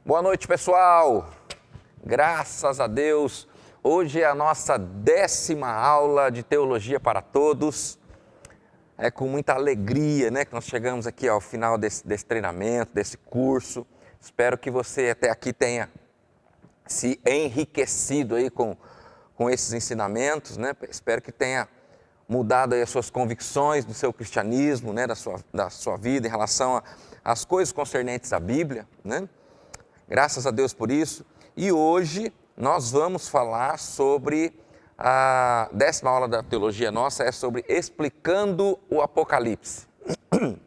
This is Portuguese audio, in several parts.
Boa noite, pessoal. Graças a Deus, hoje é a nossa 10ª aula de Teologia para Todos. É com muita alegria, né, que nós chegamos aqui ao final desse treinamento, desse curso. Espero que você até aqui tenha se enriquecido aí com esses ensinamentos, né? Espero que tenha mudado aí as suas convicções do seu cristianismo, né, da sua vida em relação às coisas concernentes à Bíblia, né? Graças a Deus por isso. E hoje nós vamos falar sobre a 10ª aula da teologia nossa, é sobre explicando o Apocalipse. O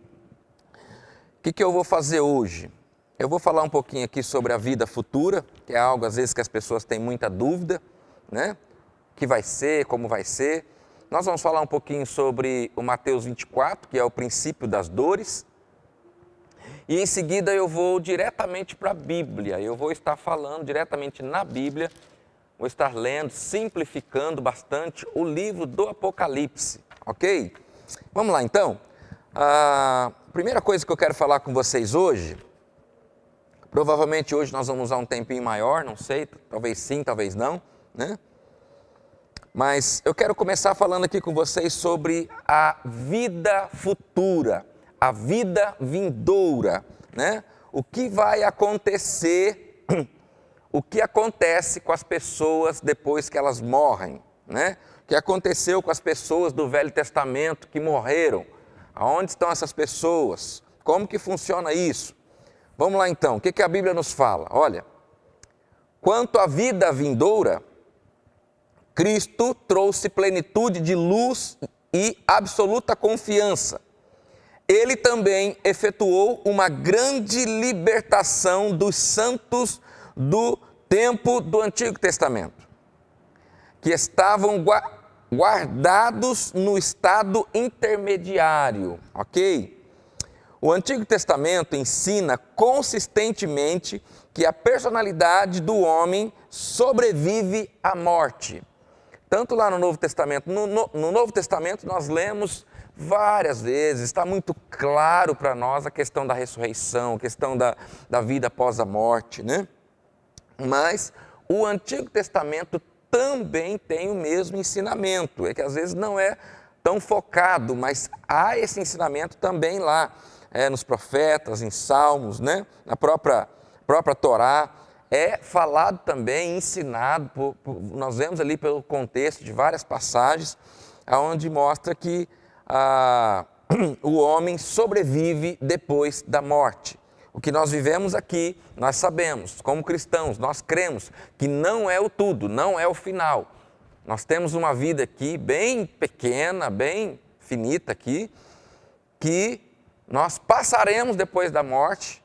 que eu vou fazer hoje? Eu vou falar um pouquinho aqui sobre a vida futura, que é algo às vezes que as pessoas têm muita dúvida, né? O que vai ser, como vai ser. Nós vamos falar um pouquinho sobre o Mateus 24, que é o princípio das dores. E em seguida eu vou diretamente para a Bíblia, eu vou estar falando diretamente na Bíblia, vou estar lendo, simplificando bastante o livro do Apocalipse, ok? Vamos lá então. A primeira coisa que eu quero falar com vocês hoje, provavelmente hoje nós vamos usar um tempinho maior, não sei, talvez sim, talvez não, né? Mas eu quero começar falando aqui com vocês sobre a vida futura, a vida vindoura, né? O que vai acontecer, o que acontece com as pessoas depois que elas morrem, né? O que aconteceu com as pessoas do Velho Testamento que morreram? Aonde estão essas pessoas? Como que funciona isso? Vamos lá então, o que a Bíblia nos fala? Olha, quanto à vida vindoura, Cristo trouxe plenitude de luz e absoluta confiança. Ele também efetuou uma grande libertação dos santos do tempo do Antigo Testamento, que estavam guardados no estado intermediário, ok? O Antigo Testamento ensina consistentemente que a personalidade do homem sobrevive à morte. Tanto lá no Novo Testamento, no Novo Testamento nós lemos várias vezes, está muito claro para nós a questão da ressurreição, a questão da vida após a morte, né? Mas o Antigo Testamento também tem o mesmo ensinamento, é que às vezes não é tão focado, mas há esse ensinamento também lá, nos profetas, em Salmos, né? Na própria Torá, é falado também, ensinado, nós vemos ali pelo contexto de várias passagens, onde mostra que o homem sobrevive depois da morte. O que nós vivemos aqui, nós sabemos, como cristãos, nós cremos que não é o tudo, não é o final. Nós temos uma vida aqui bem pequena, bem finita aqui, que nós passaremos depois da morte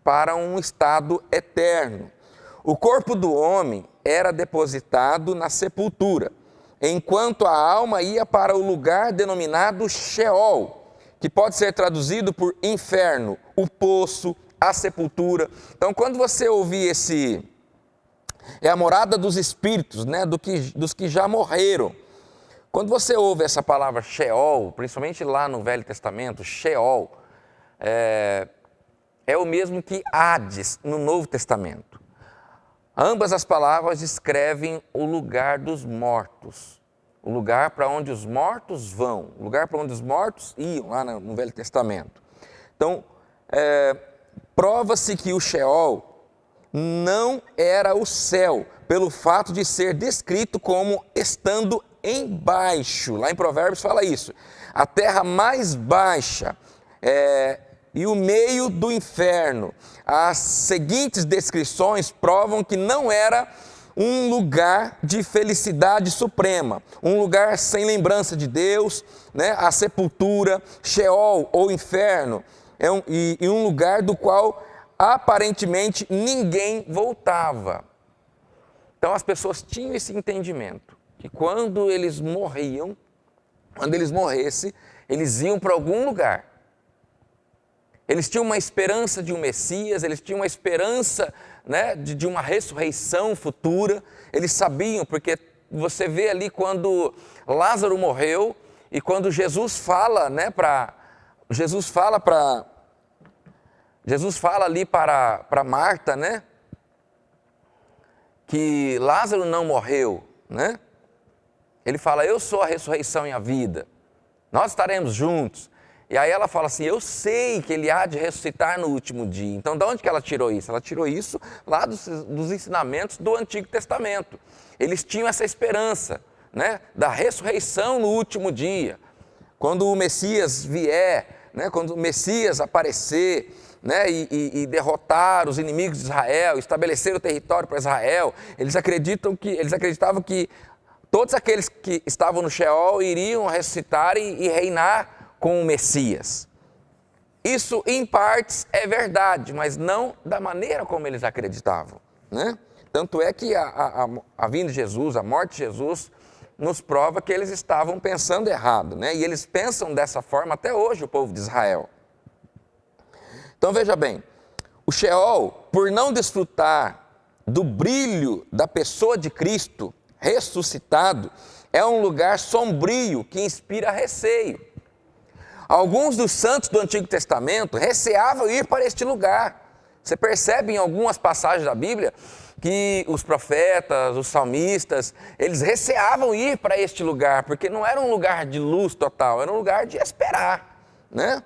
para um estado eterno. O corpo do homem era depositado na sepultura, enquanto a alma ia para o lugar denominado Sheol, que pode ser traduzido por inferno, o poço, a sepultura. Então, quando você ouvir é a morada dos espíritos, né, dos que já morreram. Quando você ouve essa palavra Sheol, principalmente lá no Velho Testamento, Sheol, é o mesmo que Hades no Novo Testamento. Ambas as palavras descrevem o lugar dos mortos, o lugar para onde os mortos vão, o lugar para onde os mortos iam lá no Velho Testamento. Então, prova-se que o Sheol não era o céu, pelo fato de ser descrito como estando embaixo. Lá em Provérbios fala isso. A terra mais baixa e o meio do inferno. As seguintes descrições provam que não era um lugar de felicidade suprema, um lugar sem lembrança de Deus, né? A sepultura, Sheol ou inferno, e um lugar do qual aparentemente ninguém voltava. Então as pessoas tinham esse entendimento, que quando eles morriam, quando eles morressem, eles iam para algum lugar. Eles tinham uma esperança de um Messias, eles tinham uma esperança, né, de uma ressurreição futura. Eles sabiam, porque você vê ali quando Lázaro morreu e quando Jesus fala, né, para Jesus fala ali para Marta, né? Que Lázaro não morreu, né? Ele fala, eu sou a ressurreição e a vida. Nós estaremos juntos. E aí ela fala assim, eu sei que ele há de ressuscitar no último dia. Então, de onde que ela tirou isso? Ela tirou isso lá dos ensinamentos do Antigo Testamento. Eles tinham essa esperança, né? Da ressurreição no último dia. Quando o Messias vier, né? Quando o Messias aparecer, né, e derrotar os inimigos de Israel, estabelecer o território para Israel, eles acreditavam que todos aqueles que estavam no Sheol iriam ressuscitar e reinar com o Messias. Isso, em partes, é verdade, mas não da maneira como eles acreditavam, né? Tanto é que a vinda de Jesus, a morte de Jesus, nos prova que eles estavam pensando errado, né? E eles pensam dessa forma até hoje, o povo de Israel. Então veja bem, o Sheol, por não desfrutar do brilho da pessoa de Cristo ressuscitado, é um lugar sombrio que inspira receio. Alguns dos santos do Antigo Testamento receavam ir para este lugar. Você percebe em algumas passagens da Bíblia que os profetas, os salmistas, eles receavam ir para este lugar, porque não era um lugar de luz total, era um lugar de esperar, né?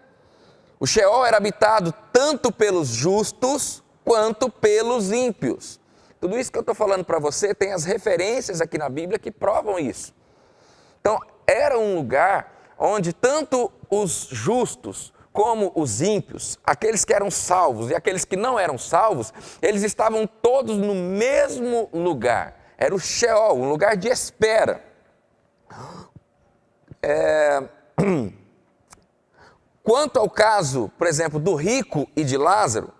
O Sheol era habitado tanto pelos justos quanto pelos ímpios. Tudo isso que eu estou falando para você tem as referências aqui na Bíblia que provam isso. Então, era um lugar onde tanto os justos como os ímpios, aqueles que eram salvos e aqueles que não eram salvos, eles estavam todos no mesmo lugar. Era o Sheol, um lugar de espera. Quanto ao caso, por exemplo, do rico e de Lázaro,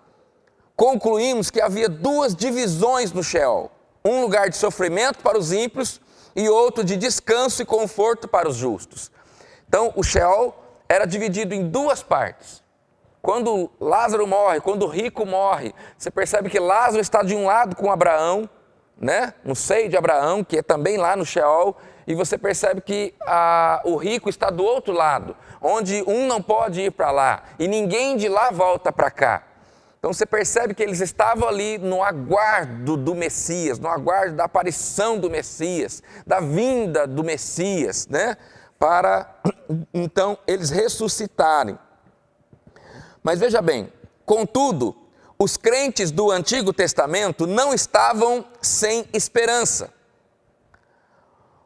concluímos que havia duas divisões no Sheol. Um lugar de sofrimento para os ímpios e outro de descanso e conforto para os justos. Então, o Sheol era dividido em duas partes. Quando Lázaro morre, quando o rico morre, você percebe que Lázaro está de um lado com Abraão, né? No seio de Abraão, que é também lá no Sheol, e você percebe que o rico está do outro lado, onde um não pode ir para lá, e ninguém de lá volta para cá. Então você percebe que eles estavam ali no aguardo do Messias, no aguardo da aparição do Messias, da vinda do Messias, né? Para então eles ressuscitarem. Mas veja bem, contudo, os crentes do Antigo Testamento não estavam sem esperança.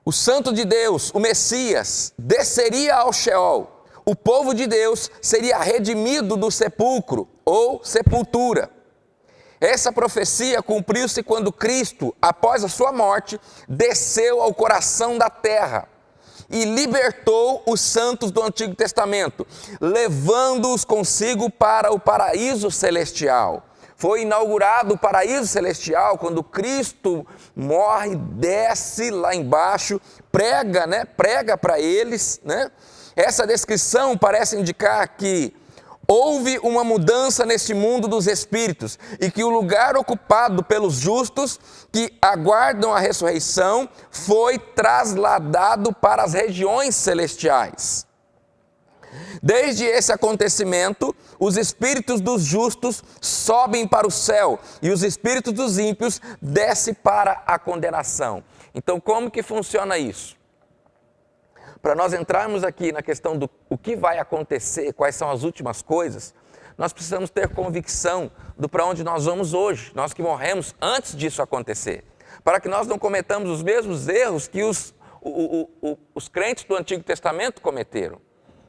O Santo de Deus, o Messias, desceria ao Sheol. O povo de Deus seria redimido do sepulcro ou sepultura. Essa profecia cumpriu-se quando Cristo, após a sua morte, desceu ao coração da terra e libertou os santos do Antigo Testamento, levando-os consigo para o paraíso celestial. Foi inaugurado o paraíso celestial quando Cristo morre, desce lá embaixo, prega para eles, né? Essa descrição parece indicar que houve uma mudança neste mundo dos espíritos e que o lugar ocupado pelos justos que aguardam a ressurreição foi trasladado para as regiões celestiais. Desde esse acontecimento, os espíritos dos justos sobem para o céu e os espíritos dos ímpios descem para a condenação. Então, como que funciona isso? Para nós entrarmos aqui na questão do o que vai acontecer, quais são as últimas coisas, nós precisamos ter convicção do para onde nós vamos hoje, nós que morremos antes disso acontecer, para que nós não cometamos os mesmos erros que os crentes do Antigo Testamento cometeram.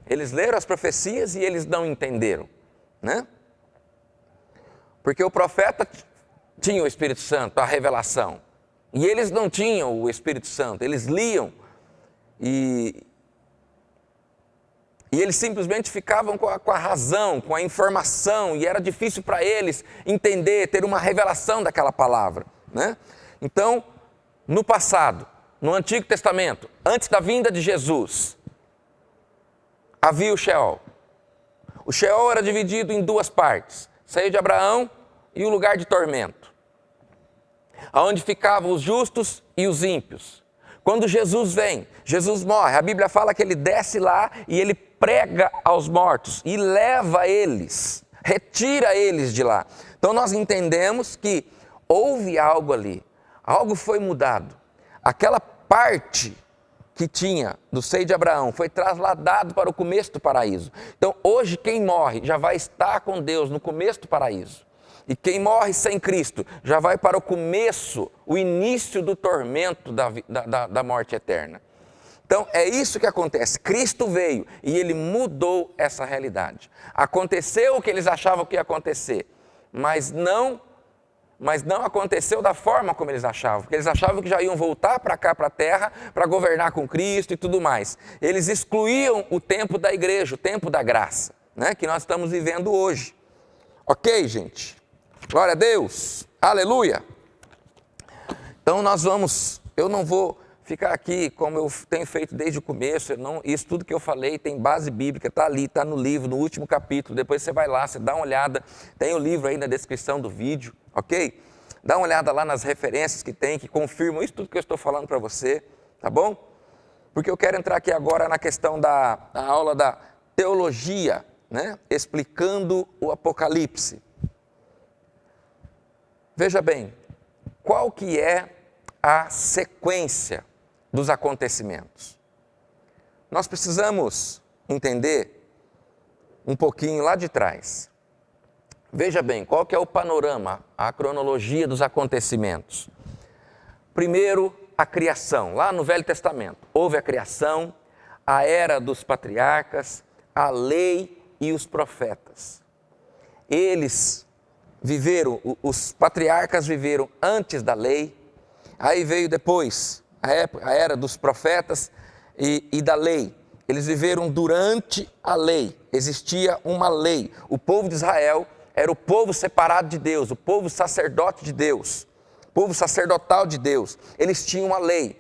Eles leram as profecias e eles não entenderam, né? Porque o profeta tinha o Espírito Santo, a revelação, e eles não tinham o Espírito Santo, eles liam e eles simplesmente ficavam com a razão, com a informação, e era difícil para eles entender, ter uma revelação daquela palavra, né? Então, no passado, no Antigo Testamento, antes da vinda de Jesus, havia o Sheol. O Sheol era dividido em duas partes, seio de Abraão e o lugar de tormento, onde ficavam os justos e os ímpios. Quando Jesus vem, Jesus morre, a Bíblia fala que ele desce lá e ele prega aos mortos e leva eles, retira eles de lá. Então nós entendemos que houve algo ali, algo foi mudado. Aquela parte que tinha do seio de Abraão foi trasladado para o começo do paraíso. Então hoje quem morre já vai estar com Deus no começo do paraíso. E quem morre sem Cristo já vai para o começo, o início do tormento da morte eterna. Então é isso que acontece, Cristo veio e Ele mudou essa realidade. Aconteceu o que eles achavam que ia acontecer, mas não aconteceu da forma como eles achavam, porque eles achavam que já iam voltar para cá, para a terra, para governar com Cristo e tudo mais. Eles excluíam o tempo da igreja, o tempo da graça, né, que nós estamos vivendo hoje. Ok, gente? Glória a Deus, aleluia! Então eu não vou ficar aqui como eu tenho feito desde o começo, isso tudo que eu falei tem base bíblica, está ali, está no livro, no último capítulo, depois você vai lá, você dá uma olhada, tem o livro aí na descrição do vídeo, ok? Dá uma olhada lá nas referências que tem, que confirmam isso tudo que eu estou falando para você, tá bom? Porque eu quero entrar aqui agora na questão da aula da teologia, né? Explicando o Apocalipse. Veja bem, qual que é a sequência dos acontecimentos? Nós precisamos entender um pouquinho lá de trás. Veja bem, qual que é o panorama, a cronologia dos acontecimentos? Primeiro, a criação, lá no Velho Testamento. Houve a criação, a era dos patriarcas, a lei e os profetas. Eles viveram, os patriarcas viveram antes da lei, aí veio depois a era dos profetas e da lei. Eles viveram durante a lei, existia uma lei. O povo de Israel era o povo separado de Deus, o povo sacerdote de Deus, o povo sacerdotal de Deus. Eles tinham uma lei,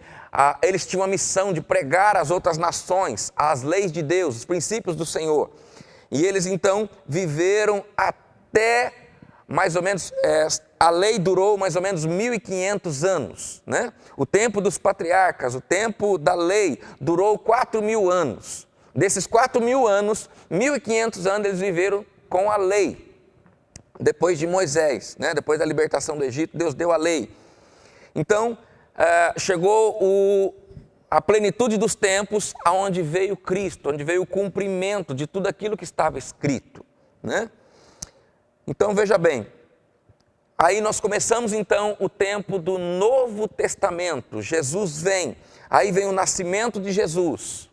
eles tinham a missão de pregar às outras nações as leis de Deus, os princípios do Senhor. E eles então viveram até mais ou menos, a lei durou mais ou menos 1.500 anos, né? O tempo dos patriarcas, o tempo da lei durou 4.000 anos. Desses 4.000 anos, 1.500 anos eles viveram com a lei. Depois de Moisés, né? Depois da libertação do Egito, Deus deu a lei. Então, chegou a plenitude dos tempos, aonde veio Cristo, onde veio o cumprimento de tudo aquilo que estava escrito, né? Então veja bem, aí nós começamos então o tempo do Novo Testamento, Jesus vem, aí vem o nascimento de Jesus.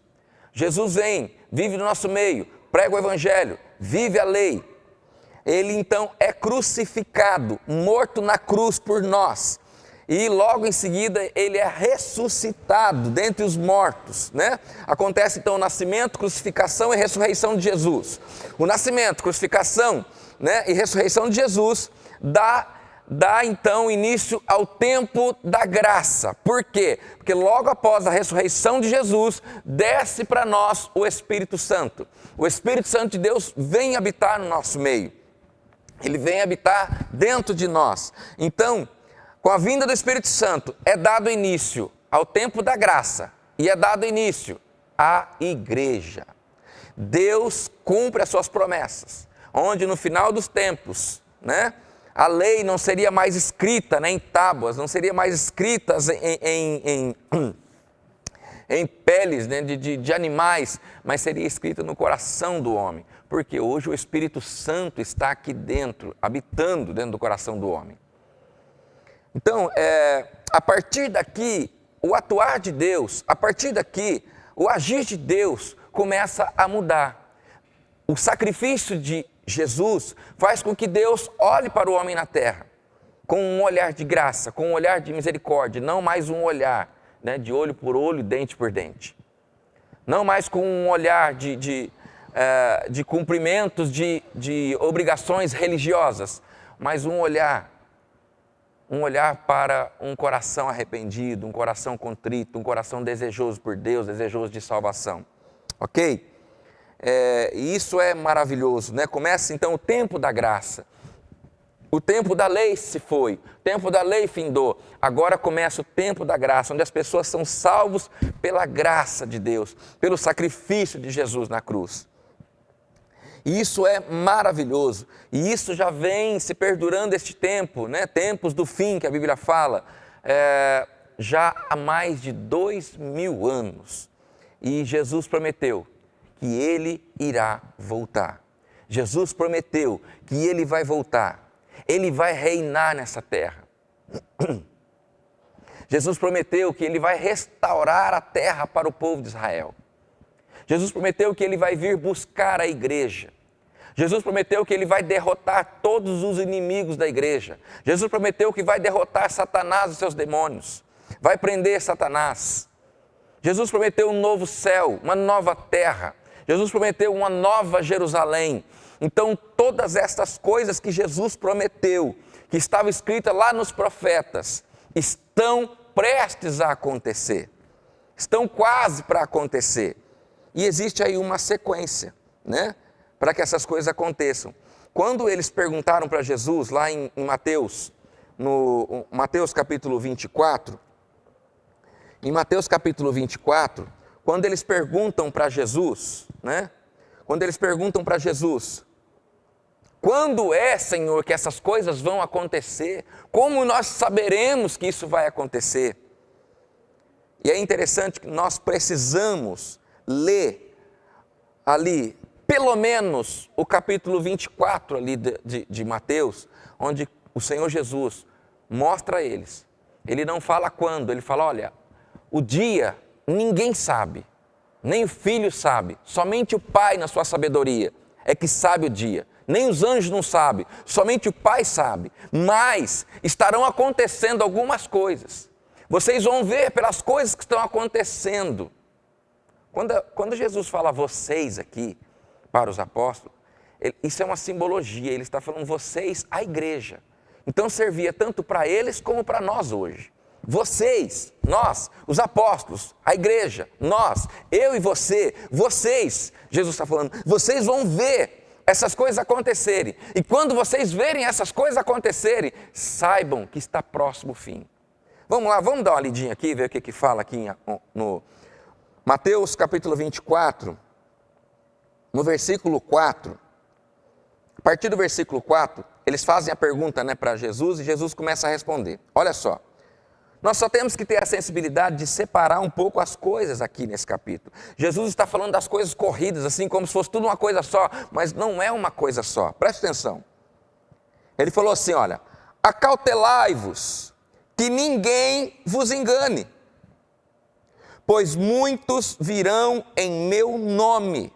Jesus vem, vive no nosso meio, prega o Evangelho, vive a lei. Ele então é crucificado, morto na cruz por nós. E logo em seguida ele é ressuscitado dentre os mortos, né? Acontece então o nascimento, crucificação e ressurreição de Jesus. O nascimento, crucificação, né, e ressurreição de Jesus dá então início ao tempo da graça. Por quê? Porque logo após a ressurreição de Jesus, desce para nós o Espírito Santo. O Espírito Santo de Deus vem habitar no nosso meio. Ele vem habitar dentro de nós. Então, com a vinda do Espírito Santo, é dado início ao tempo da graça e é dado início à igreja. Deus cumpre as suas promessas, onde no final dos tempos, né, a lei não seria mais escrita, né, em tábuas, não seria mais escrita em peles, né, de animais, mas seria escrita no coração do homem, porque hoje o Espírito Santo está aqui dentro, habitando dentro do coração do homem. Então, a partir daqui, o atuar de Deus, a partir daqui, o agir de Deus começa a mudar. O sacrifício de Jesus faz com que Deus olhe para o homem na terra com um olhar de graça, com um olhar de misericórdia, não mais um olhar, né, de olho por olho, dente por dente. Não mais com um olhar de cumprimentos de obrigações religiosas, mas um olhar para um coração arrependido, um coração contrito, um coração desejoso por Deus, desejoso de salvação. Ok? E isso é maravilhoso, né? Começa então o tempo da graça. O tempo da lei se foi, o tempo da lei findou. Agora começa o tempo da graça, onde as pessoas são salvos pela graça de Deus, pelo sacrifício de Jesus na cruz. E isso é maravilhoso. E isso já vem se perdurando este tempo, né? Tempos do fim que a Bíblia fala, já há mais de 2000 anos. E Jesus prometeu que Ele irá voltar. Jesus prometeu que Ele vai voltar. Ele vai reinar nessa terra. Jesus prometeu que Ele vai restaurar a terra para o povo de Israel. Jesus prometeu que Ele vai vir buscar a igreja. Jesus prometeu que Ele vai derrotar todos os inimigos da igreja. Jesus prometeu que vai derrotar Satanás e seus demônios. Vai prender Satanás. Jesus prometeu um novo céu, uma nova terra. Jesus prometeu uma nova Jerusalém. Então, todas estas coisas que Jesus prometeu, que estava escrita lá nos profetas, estão prestes a acontecer. Estão quase para acontecer. E existe aí uma sequência, né, para que essas coisas aconteçam. Quando eles perguntaram para Jesus, lá em Mateus, no Mateus capítulo 24, em Mateus capítulo 24, quando eles perguntam para Jesus, né, quando eles perguntam para Jesus, quando é, Senhor, que essas coisas vão acontecer? Como nós saberemos que isso vai acontecer? E é interessante que nós precisamos ler ali, pelo menos, o capítulo 24 ali de Mateus, onde o Senhor Jesus mostra a eles. Ele não fala quando, ele fala, olha, o dia ninguém sabe, nem o filho sabe, somente o Pai na sua sabedoria é que sabe o dia. Nem os anjos não sabem, somente o Pai sabe. Mas estarão acontecendo algumas coisas. Vocês vão ver pelas coisas que estão acontecendo. Quando Jesus fala vocês aqui, para os apóstolos, isso é uma simbologia, ele está falando vocês, a igreja. Então servia tanto para eles como para nós hoje. Vocês, nós, os apóstolos, a igreja, nós, eu e você, vocês, Jesus está falando, vocês vão ver essas coisas acontecerem. E quando vocês verem essas coisas acontecerem, saibam que está próximo o fim. Vamos lá, vamos dar uma lidinha aqui, ver o que fala aqui no Mateus capítulo 24, no versículo 4. A partir do versículo 4, eles fazem a pergunta, né, para Jesus e Jesus começa a responder. Olha só. Nós só temos que ter a sensibilidade de separar um pouco as coisas aqui nesse capítulo. Jesus está falando das coisas corridas, assim como se fosse tudo uma coisa só, mas não é uma coisa só. Preste atenção. Ele falou assim, olha, acautelai-vos, que ninguém vos engane, pois muitos virão em meu nome,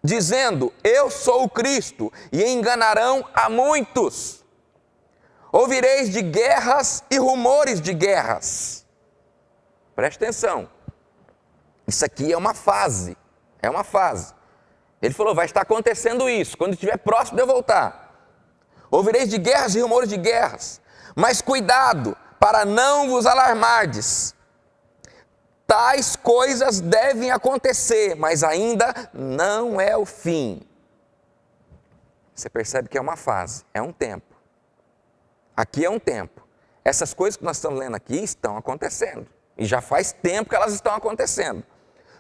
dizendo, eu sou o Cristo, e enganarão a muitos. Ouvireis de guerras e rumores de guerras. Preste atenção. Isso aqui é uma fase. É uma fase. Ele falou, vai estar acontecendo isso, quando estiver próximo de eu voltar. Ouvireis de guerras e rumores de guerras. Mas cuidado, para não vos alarmardes. Tais coisas devem acontecer, mas ainda não é o fim. Você percebe que é uma fase, é um tempo. Aqui é um tempo. Essas coisas que nós estamos lendo aqui estão acontecendo. E já faz tempo que elas estão acontecendo.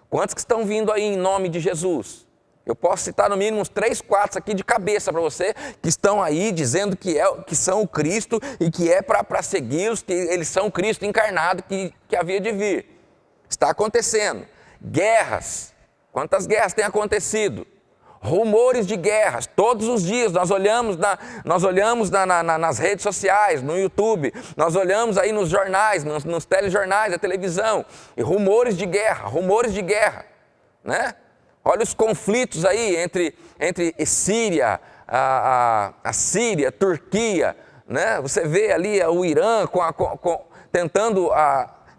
Quantos que estão vindo aí em nome de Jesus? Eu posso citar no mínimo uns 3, 4 aqui de cabeça para você, que estão aí dizendo que são o Cristo e que é para segui-los, que eles são o Cristo encarnado que havia de vir. Está acontecendo. Guerras. Quantas guerras têm acontecido? Rumores de guerras, todos os dias nós olhamos nas redes sociais, no YouTube, nós olhamos aí nos jornais, nos telejornais, da televisão, e rumores de guerra, né? Olha os conflitos aí entre Síria, a Síria, Turquia, né? Você vê ali o Irã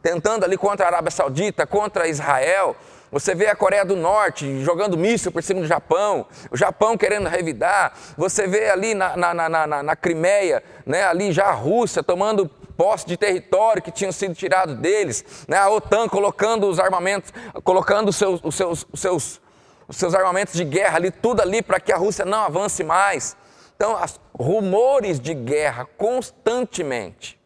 tentando ali contra a Arábia Saudita, contra Israel. Você vê a Coreia do Norte jogando míssil por cima do Japão, o Japão querendo revidar. Você vê ali na Crimeia, né, ali já a Rússia tomando posse de território que tinham sido tirado deles, né, a OTAN colocando os armamentos, colocando os seus armamentos de guerra ali, tudo ali para que a Rússia não avance mais. Então, rumores de guerra constantemente.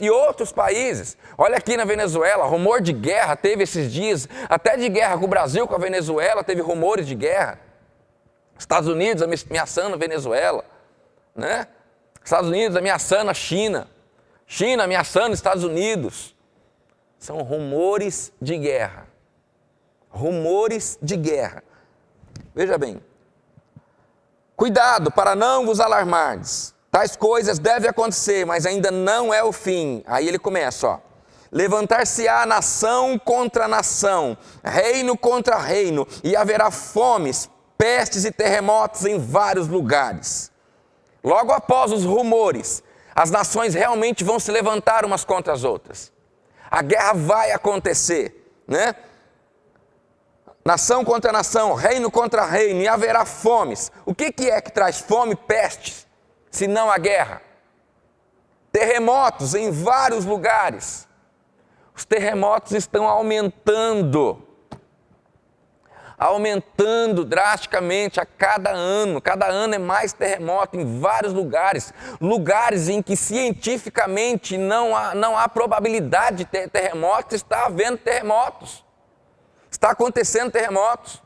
E outros países, olha aqui na Venezuela, rumor de guerra teve esses dias, até de guerra com o Brasil, com a Venezuela, teve rumores de guerra. Estados Unidos ameaçando a Venezuela, né? Estados Unidos ameaçando a China, China ameaçando os Estados Unidos. São rumores de guerra. Rumores de guerra. Veja bem, cuidado para não vos alarmardes. Tais coisas devem acontecer, mas ainda não é o fim. Aí ele começa, ó. Levantar-se-á nação contra nação, reino contra reino, e haverá fomes, pestes e terremotos em vários lugares. Logo após os rumores, as nações realmente vão se levantar umas contra as outras. A guerra vai acontecer, né? Nação contra nação, reino contra reino, e haverá fomes. O que é que traz fome e pestes, se não a guerra? Terremotos em vários lugares. Os terremotos estão aumentando drasticamente a cada ano é mais terremoto em vários lugares, lugares em que cientificamente não há probabilidade de ter terremotos, está havendo terremotos, está acontecendo terremotos,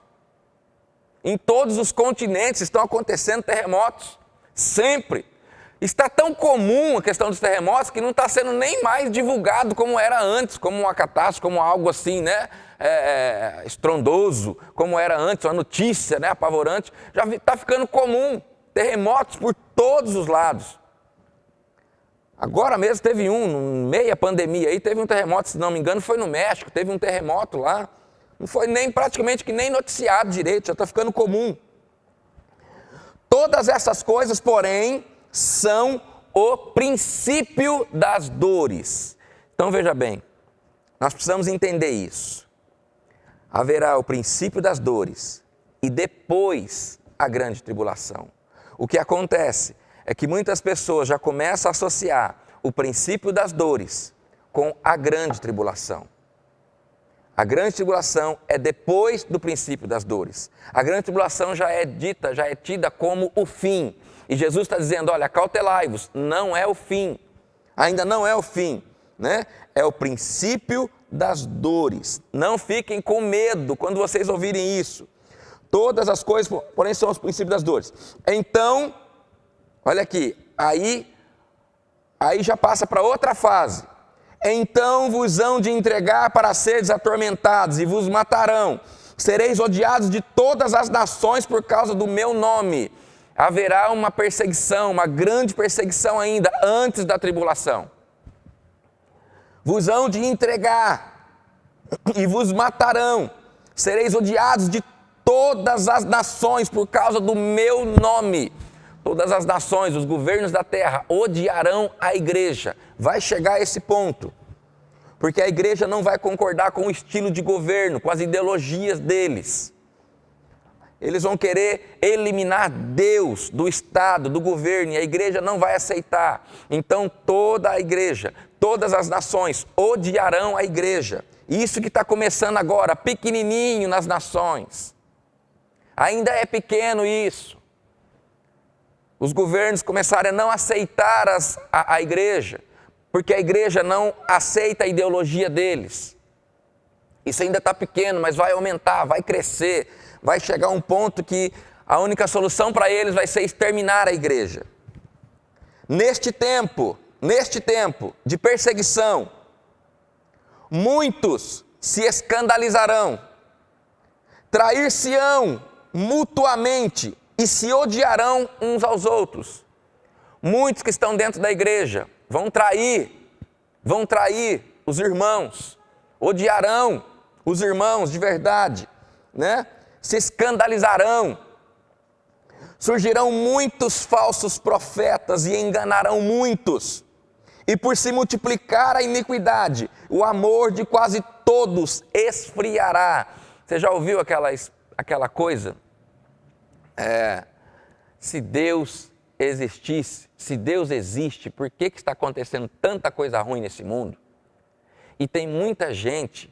em todos os continentes estão acontecendo terremotos, sempre. Está tão comum a questão dos terremotos que não está sendo nem mais divulgado como era antes, como uma catástrofe, como algo assim, né? Estrondoso, como era antes, uma notícia, né? Apavorante. Já está ficando comum, terremotos por todos os lados. Agora mesmo teve no meio da pandemia, aí teve um terremoto, se não me engano, foi no México, teve um terremoto lá. Não foi praticamente que nem noticiado direito, já está ficando comum. Todas essas coisas, porém, são o princípio das dores. Então veja bem, nós precisamos entender isso. Haverá o princípio das dores e depois a grande tribulação. O que acontece é que muitas pessoas já começam a associar o princípio das dores com a grande tribulação. A grande tribulação é depois do princípio das dores. A grande tribulação já é tida como o fim. E Jesus está dizendo, olha, cautelai-vos, não é o fim, ainda não é o fim, né? É o princípio das dores. Não fiquem com medo quando vocês ouvirem isso. Todas as coisas, porém, são os princípios das dores. Então, olha aqui, aí já passa para outra fase. Então vos hão de entregar para seres atormentados e vos matarão. Sereis odiados de todas as nações por causa do meu nome. Haverá uma perseguição, uma grande perseguição ainda, antes da tribulação. Vos hão de entregar e vos matarão. Sereis odiados de todas as nações por causa do meu nome. Todas as nações, os governos da terra, odiarão a igreja. Vai chegar a esse ponto. Porque a igreja não vai concordar com o estilo de governo, com as ideologias deles. Eles vão querer eliminar Deus do Estado, do governo, e a igreja não vai aceitar. Então toda a igreja, todas as nações odiarão a igreja. Isso que está começando agora, pequenininho nas nações. Ainda é pequeno isso. Os governos começaram a não aceitar a igreja, porque a igreja não aceita a ideologia deles. Isso ainda está pequeno, mas vai aumentar, vai crescer. Vai chegar um ponto que a única solução para eles vai ser exterminar a igreja. Neste tempo de perseguição, muitos se escandalizarão, trair-se-ão mutuamente e se odiarão uns aos outros. Muitos que estão dentro da igreja vão trair os irmãos, odiarão os irmãos de verdade, né? Se escandalizarão, surgirão muitos falsos profetas e enganarão muitos, e por se multiplicar a iniquidade, o amor de quase todos esfriará. Você já ouviu aquela coisa? Se Deus existisse, se Deus existe, por que está acontecendo tanta coisa ruim nesse mundo? E tem muita gente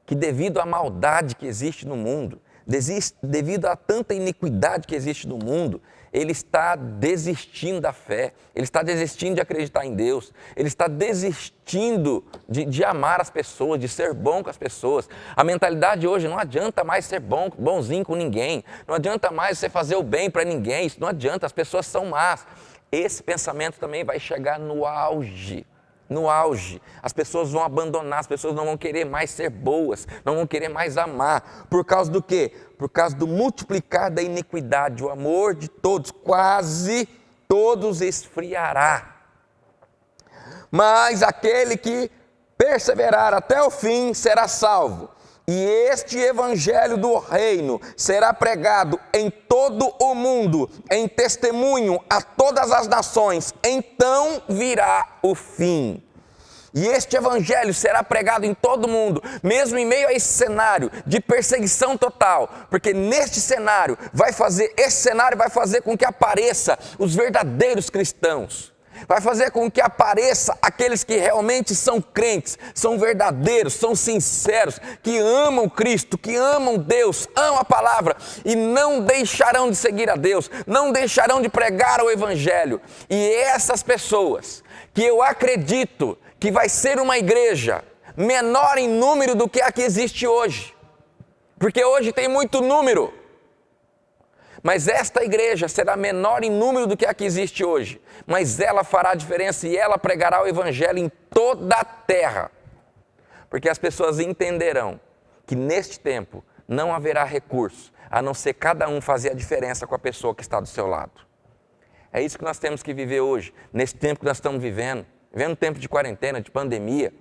que devido à maldade que existe no mundo, devido a tanta iniquidade que existe no mundo, ele está desistindo da fé, ele está desistindo de acreditar em Deus, ele está desistindo de amar as pessoas, de ser bom com as pessoas. A mentalidade hoje não adianta mais ser bonzinho com ninguém, não adianta mais você fazer o bem para ninguém, isso não adianta, as pessoas são más. Esse pensamento também vai chegar no auge. No auge, as pessoas vão abandonar, as pessoas não vão querer mais ser boas, não vão querer mais amar. Por causa do quê? Por causa do multiplicar da iniquidade. O amor de todos, quase todos, esfriará. Mas aquele que perseverar até o fim será salvo. E este evangelho do reino será pregado em todo o mundo, em testemunho a todas as nações, então virá o fim. E este evangelho será pregado em todo o mundo, mesmo em meio a esse cenário de perseguição total, porque esse cenário vai fazer com que apareça os verdadeiros cristãos. Vai fazer com que apareça aqueles que realmente são crentes, são verdadeiros, são sinceros, que amam Cristo, que amam Deus, amam a palavra e não deixarão de seguir a Deus, não deixarão de pregar o Evangelho. E essas pessoas que eu acredito que vai ser uma igreja menor em número do que a que existe hoje, porque hoje tem muito número. Mas esta igreja será menor em número do que a que existe hoje. Mas ela fará a diferença e ela pregará o evangelho em toda a terra. Porque as pessoas entenderão que neste tempo não haverá recurso, a não ser cada um fazer a diferença com a pessoa que está do seu lado. É isso que nós temos que viver hoje, nesse tempo que nós estamos vivendo um tempo de quarentena, de pandemia.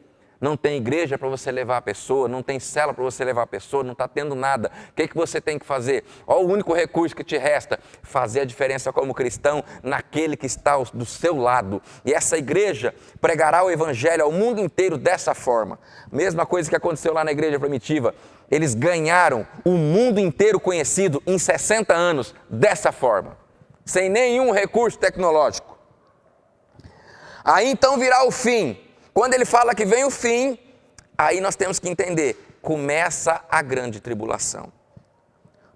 Não tem igreja para você levar a pessoa, não tem cela para você levar a pessoa, não está tendo nada. O que você tem que fazer? Olha o único recurso que te resta, fazer a diferença como cristão naquele que está do seu lado. E essa igreja pregará o evangelho ao mundo inteiro dessa forma. Mesma coisa que aconteceu lá na igreja primitiva. Eles ganharam o mundo inteiro conhecido em 60 anos dessa forma, sem nenhum recurso tecnológico. Aí então virá o fim. Quando ele fala que vem o fim, aí nós temos que entender, começa a grande tribulação.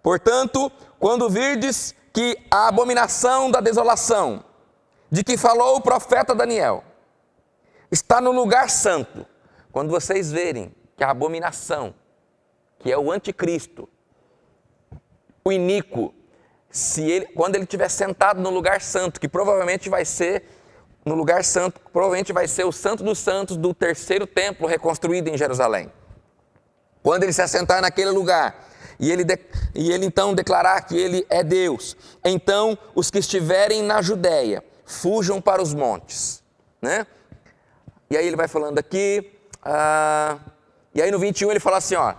Portanto, quando virdes que a abominação da desolação, de que falou o profeta Daniel, está no lugar santo, quando vocês verem que a abominação, que é o anticristo, o iníquo, quando ele estiver sentado no lugar santo, que provavelmente vai ser no lugar santo, provavelmente vai ser o Santo dos Santos do terceiro templo reconstruído em Jerusalém. Quando ele se assentar naquele lugar, e ele então declarar que ele é Deus, então os que estiverem na Judéia, fujam para os montes, né? E aí ele vai falando aqui, e aí no 21 ele fala assim, ó,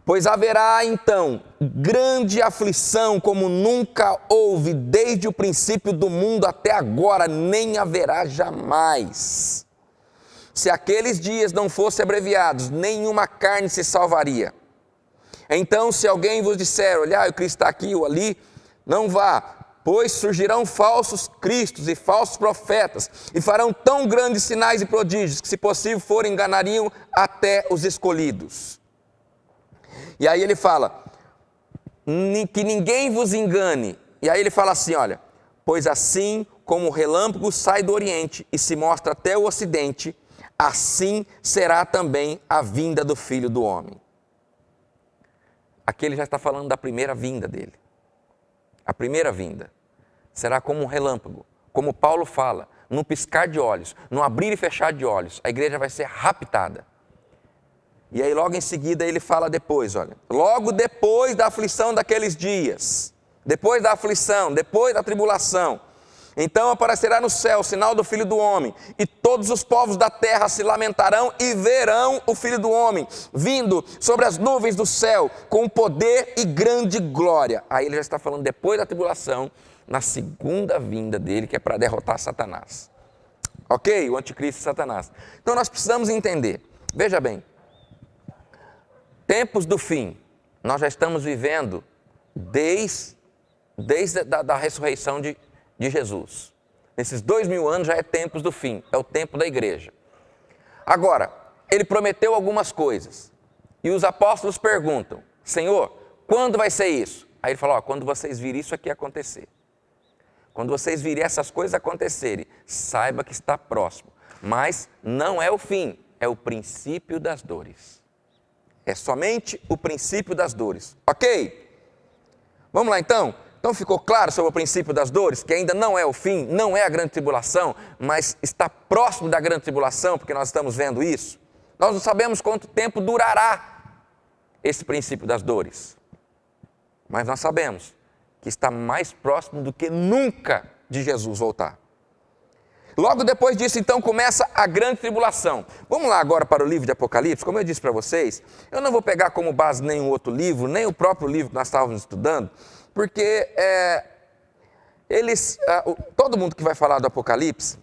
pois haverá então grande aflição como nunca houve desde o princípio do mundo até agora, nem haverá jamais. Se aqueles dias não fossem abreviados, nenhuma carne se salvaria. Então se alguém vos disser, olhai, o Cristo está aqui ou ali, não vá, pois surgirão falsos cristos e falsos profetas, e farão tão grandes sinais e prodígios, que se possível for enganariam até os escolhidos. E aí ele fala, que ninguém vos engane. E aí ele fala assim, olha, pois assim como o relâmpago sai do oriente e se mostra até o ocidente, assim será também a vinda do Filho do Homem. Aqui ele já está falando da primeira vinda dele. A primeira vinda será como um relâmpago, como Paulo fala, num piscar de olhos, num abrir e fechar de olhos, a igreja vai ser raptada. E aí logo em seguida ele fala depois, olha, logo depois da aflição daqueles dias, depois da aflição, depois da tribulação, então aparecerá no céu o sinal do Filho do Homem, e todos os povos da terra se lamentarão e verão o Filho do Homem, vindo sobre as nuvens do céu, com poder e grande glória. Aí ele já está falando depois da tribulação, na segunda vinda dele, que é para derrotar Satanás. Ok? O anticristo e Satanás. Então nós precisamos entender, veja bem, tempos do fim, nós já estamos vivendo desde a ressurreição de Jesus. Nesses 2000 anos já é tempos do fim, é o tempo da igreja. Agora, ele prometeu algumas coisas, e os apóstolos perguntam, Senhor, quando vai ser isso? Aí ele falou, quando vocês virem isso aqui acontecer. Quando vocês virem essas coisas acontecerem, saiba que está próximo. Mas não é o fim, é o princípio das dores. É somente o princípio das dores. Ok? Vamos lá então? Então ficou claro sobre o princípio das dores, que ainda não é o fim, não é a grande tribulação, mas está próximo da grande tribulação, porque nós estamos vendo isso. Nós não sabemos quanto tempo durará esse princípio das dores. Mas nós sabemos que está mais próximo do que nunca de Jesus voltar. Logo depois disso, então, começa a grande tribulação. Vamos lá agora para o livro de Apocalipse. Como eu disse para vocês, eu não vou pegar como base nenhum outro livro, nem o próprio livro que nós estávamos estudando, porque todo mundo que vai falar do Apocalipse,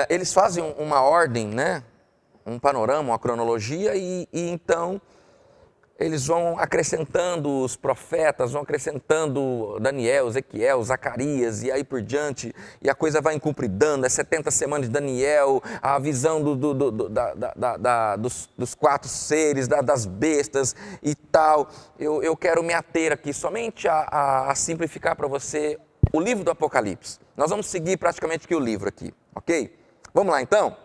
eles fazem uma ordem, né? Um panorama, uma cronologia, e então eles vão acrescentando os profetas, vão acrescentando Daniel, Ezequiel, Zacarias e aí por diante, e a coisa vai encumpridando, 70 semanas de Daniel, a visão dos 4 seres, das bestas e tal. Eu quero me ater aqui somente a simplificar para você o livro do Apocalipse. Nós vamos seguir praticamente aqui o livro aqui, ok? Vamos lá então?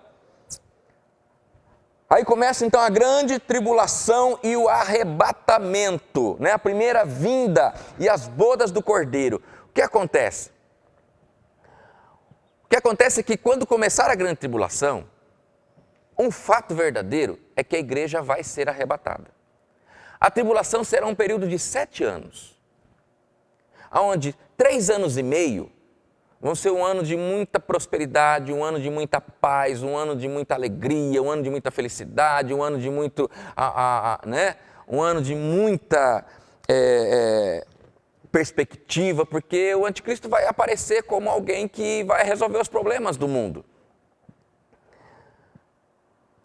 Aí começa então a grande tribulação e o arrebatamento, né? A primeira vinda e as bodas do Cordeiro. O que acontece? O que acontece é que quando começar a grande tribulação, um fato verdadeiro é que a igreja vai ser arrebatada. A tribulação será um período de 7 anos, onde 3 anos e meio vão ser um ano de muita prosperidade, um ano de muita paz, um ano de muita alegria, um ano de muita felicidade, um ano de muito, né? Um ano de muita perspectiva, porque o anticristo vai aparecer como alguém que vai resolver os problemas do mundo.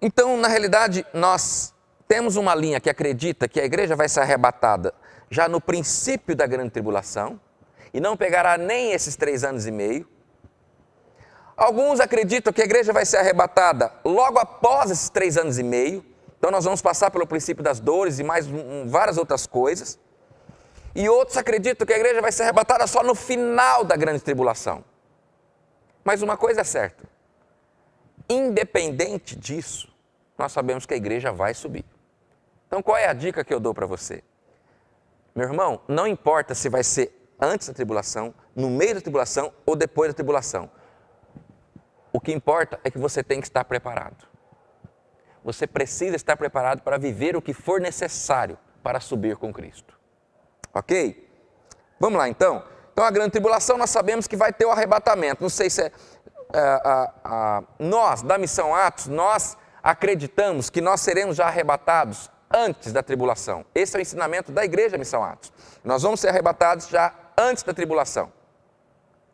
Então, na realidade, nós temos uma linha que acredita que a igreja vai ser arrebatada já no princípio da grande tribulação, e não pegará nem esses 3 anos e meio. Alguns acreditam que a igreja vai ser arrebatada logo após esses 3 anos e meio. Então nós vamos passar pelo princípio das dores e mais várias outras coisas. E outros acreditam que a igreja vai ser arrebatada só no final da grande tribulação. Mas uma coisa é certa. Independente disso, nós sabemos que a igreja vai subir. Então qual é a dica que eu dou para você? Meu irmão, não importa se vai ser antes da tribulação, no meio da tribulação ou depois da tribulação. O que importa é que você tem que estar preparado. Você precisa estar preparado para viver o que for necessário para subir com Cristo. Ok? Vamos lá então. Então a grande tribulação nós sabemos que vai ter o arrebatamento. Não sei se nós da Missão Atos, nós acreditamos que nós seremos já arrebatados antes da tribulação. Esse é o ensinamento da igreja Missão Atos. Nós vamos ser arrebatados já antes da tribulação,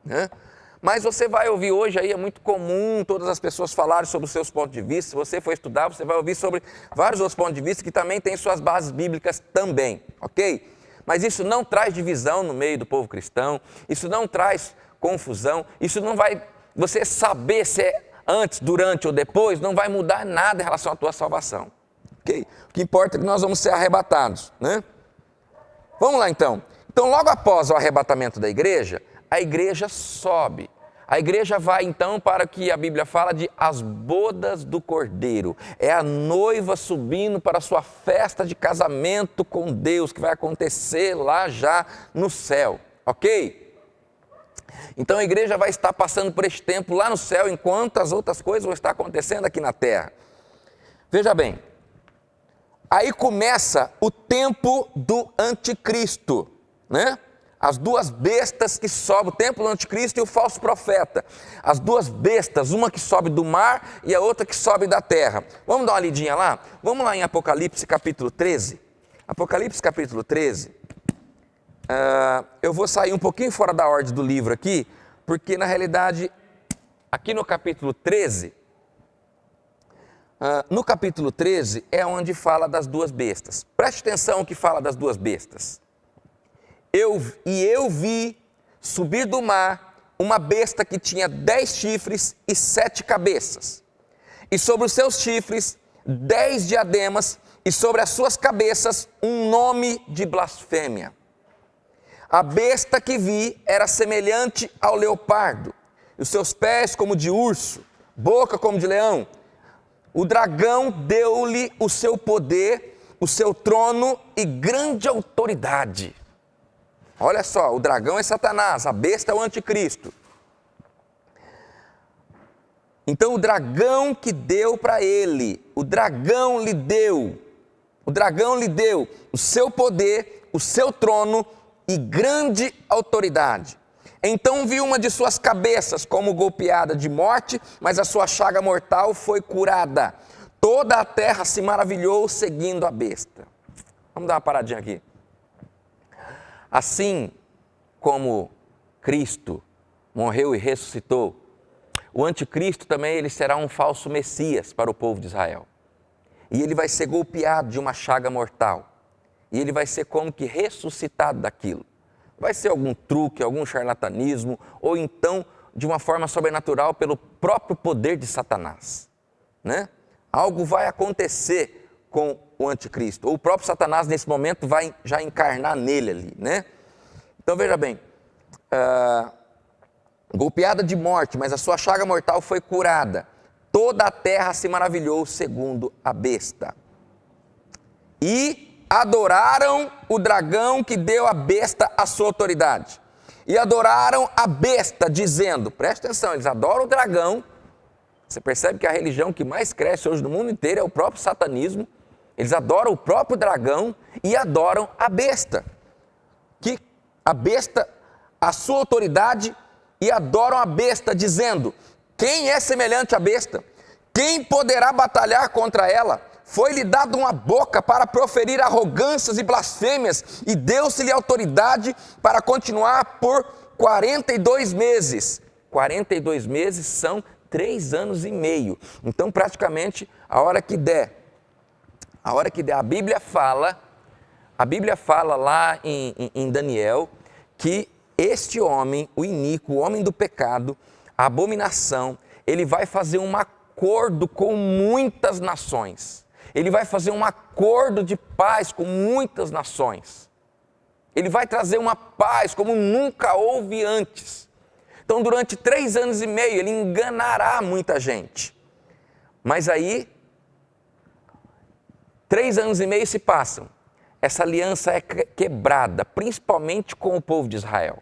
né? Mas você vai ouvir hoje aí, é muito comum todas as pessoas falarem sobre os seus pontos de vista. Se você for estudar, você vai ouvir sobre vários outros pontos de vista que também têm suas bases bíblicas também, ok? Mas isso não traz divisão no meio do povo cristão, isso não traz confusão, isso não vai, você saber se é antes, durante ou depois, não vai mudar nada em relação à tua salvação, ok? O que importa é que nós vamos ser arrebatados, né? Vamos lá então. Então, logo após o arrebatamento da igreja, a igreja sobe. A igreja vai então para o que a Bíblia fala de as bodas do Cordeiro. É a noiva subindo para a sua festa de casamento com Deus, que vai acontecer lá já no céu, ok? Então a igreja vai estar passando por este tempo lá no céu, enquanto as outras coisas vão estar acontecendo aqui na terra. Veja bem, aí começa o tempo do anticristo, né? As 2 bestas que sobem, o tempo do anticristo e o falso profeta. As 2 bestas, uma que sobe do mar e a outra que sobe da terra. Vamos dar uma lidinha lá? Vamos lá em Apocalipse capítulo 13. Apocalipse capítulo 13. Eu vou sair um pouquinho fora da ordem do livro aqui, porque na realidade, aqui no capítulo 13, é onde fala das 2 bestas. Preste atenção no que fala das 2 bestas. Eu vi subir do mar uma besta que tinha 10 chifres e 7 cabeças, e sobre os seus chifres 10 diademas, e sobre as suas cabeças um nome de blasfêmia. A besta que vi era semelhante ao leopardo, e os seus pés como de urso, boca como de leão. O dragão deu-lhe o seu poder, o seu trono e grande autoridade. Olha só, o dragão é Satanás, a besta é o anticristo. Então o dragão que deu para ele, o dragão lhe deu o seu poder, o seu trono e grande autoridade. Então viu uma de suas cabeças como golpeada de morte, mas a sua chaga mortal foi curada. Toda a terra se maravilhou seguindo a besta. Vamos dar uma paradinha aqui. Assim como Cristo morreu e ressuscitou, o anticristo também ele será um falso Messias para o povo de Israel. E ele vai ser golpeado de uma chaga mortal. E ele vai ser como que ressuscitado daquilo. Vai ser algum truque, algum charlatanismo, ou então de uma forma sobrenatural pelo próprio poder de Satanás, né? Algo vai acontecer com o anticristo, ou o próprio Satanás nesse momento vai já encarnar nele ali, né? Então veja bem, golpeada de morte, mas a sua chaga mortal foi curada. Toda a terra se maravilhou segundo a besta. E adoraram o dragão que deu à besta a sua autoridade. E adoraram a besta, dizendo, presta atenção, eles adoram o dragão. Você percebe que a religião que mais cresce hoje no mundo inteiro é o próprio satanismo. Eles adoram o próprio dragão e adoram a besta. Que a besta, a sua autoridade, e adoram a besta, dizendo, quem é semelhante à besta? Quem poderá batalhar contra ela? Foi-lhe dado uma boca para proferir arrogâncias e blasfêmias, e deu-se-lhe autoridade para continuar por 42 meses. 42 meses são 3 anos e meio. Então, praticamente, a hora que der, a Bíblia fala lá em Daniel, que este homem, o iníquo, o homem do pecado, a abominação, ele vai fazer um acordo com muitas nações. Ele vai fazer um acordo de paz com muitas nações. Ele vai trazer uma paz como nunca houve antes. Então, durante 3 anos e meio, ele enganará muita gente. Mas aí, 3 anos e meio se passam. Essa aliança é quebrada, principalmente com o povo de Israel.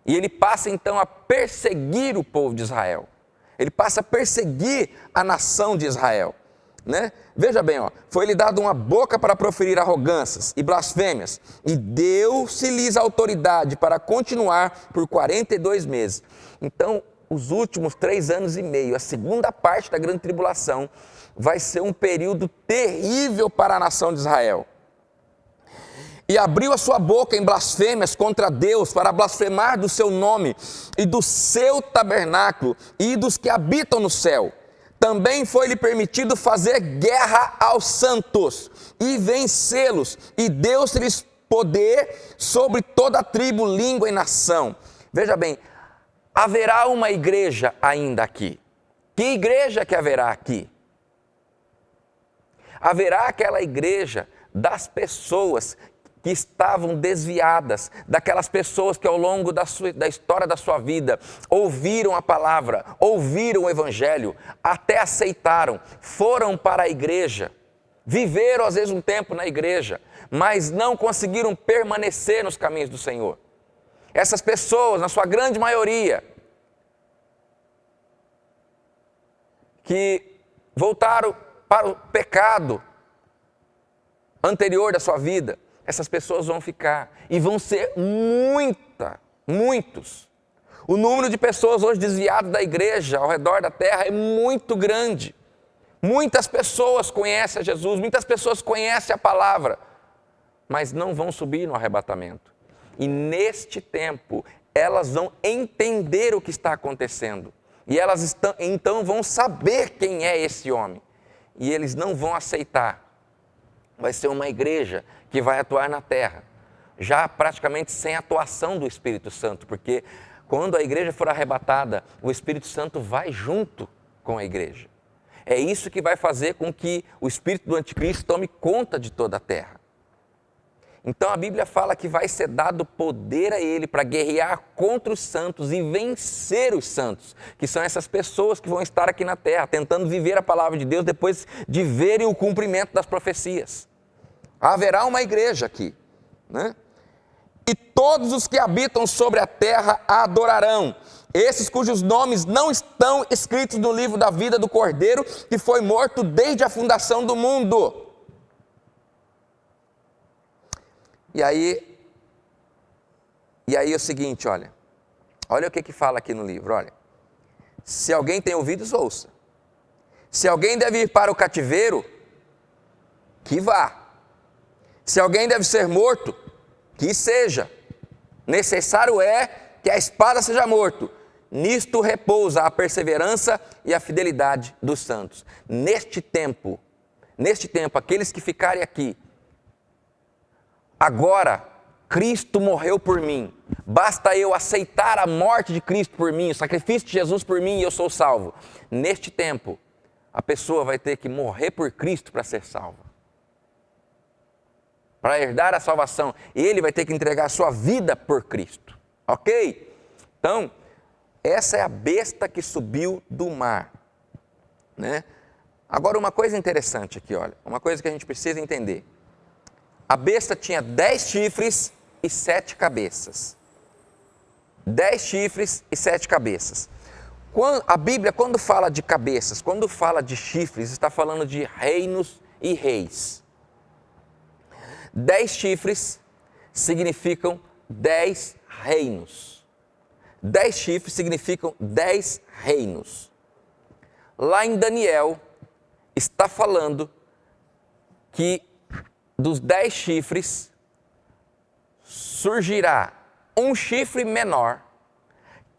E ele passa então a perseguir o povo de Israel. Ele passa a perseguir a nação de Israel. Né? Veja bem, foi-lhe dado uma boca para proferir arrogâncias e blasfêmias, e deu-se-lhes autoridade para continuar por 42 meses. Então, os últimos 3 anos e meio, a segunda parte da grande tribulação, vai ser um período terrível para a nação de Israel. E abriu a sua boca em blasfêmias contra Deus, para blasfemar do seu nome e do seu tabernáculo e dos que habitam no céu. Também foi-lhe permitido fazer guerra aos santos e vencê-los, e deu-se-lhes poder sobre toda a tribo, língua e nação. Veja bem, haverá uma igreja ainda aqui. Que igreja que haverá aqui? Haverá aquela igreja das pessoas que estavam desviadas, daquelas pessoas que ao longo da história da sua vida ouviram a palavra, ouviram o evangelho, até aceitaram, foram para a igreja, viveram às vezes um tempo na igreja, mas não conseguiram permanecer nos caminhos do Senhor. Essas pessoas, na sua grande maioria, que voltaram para o pecado anterior da sua vida, essas pessoas vão ficar, e vão ser muitos. O número de pessoas hoje desviadas da igreja ao redor da terra é muito grande. Muitas pessoas conhecem a Jesus, muitas pessoas conhecem a palavra, mas não vão subir no arrebatamento. E neste tempo, elas vão entender o que está acontecendo. E elas então vão saber quem é esse homem. E eles não vão aceitar. Vai ser uma igreja que vai atuar na terra, já praticamente sem atuação do Espírito Santo, porque quando a igreja for arrebatada, o Espírito Santo vai junto com a igreja. É isso que vai fazer com que o espírito do anticristo tome conta de toda a terra. Então a Bíblia fala que vai ser dado poder a ele para guerrear contra os santos e vencer os santos, que são essas pessoas que vão estar aqui na terra, tentando viver a palavra de Deus depois de verem o cumprimento das profecias. Haverá uma igreja aqui, né? E todos os que habitam sobre a terra a adorarão, esses cujos nomes não estão escritos no livro da vida do Cordeiro, que foi morto desde a fundação do mundo. E aí é o seguinte, olha o que fala aqui no livro, olha. Se alguém tem ouvidos, ouça. Se alguém deve ir para o cativeiro, que vá. Se alguém deve ser morto, que seja. Necessário é que a espada seja morto. Nisto repousa a perseverança e a fidelidade dos santos. Neste tempo, aqueles que ficarem aqui, agora, Cristo morreu por mim. Basta eu aceitar a morte de Cristo por mim, o sacrifício de Jesus por mim e eu sou salvo. Neste tempo, a pessoa vai ter que morrer por Cristo para ser salva. Para herdar a salvação. E ele vai ter que entregar a sua vida por Cristo. Ok? Então, essa é a besta que subiu do mar. Né? Agora, uma coisa interessante aqui, olha. Uma coisa que a gente precisa entender. A besta tinha 10 chifres e 7 cabeças. 10 chifres e 7 cabeças. A Bíblia, quando fala de cabeças, quando fala de chifres, está falando de reinos e reis. 10 chifres significam 10 reinos. 10 chifres significam 10 reinos. Lá em Daniel, está falando que dos 10 chifres, surgirá um chifre menor,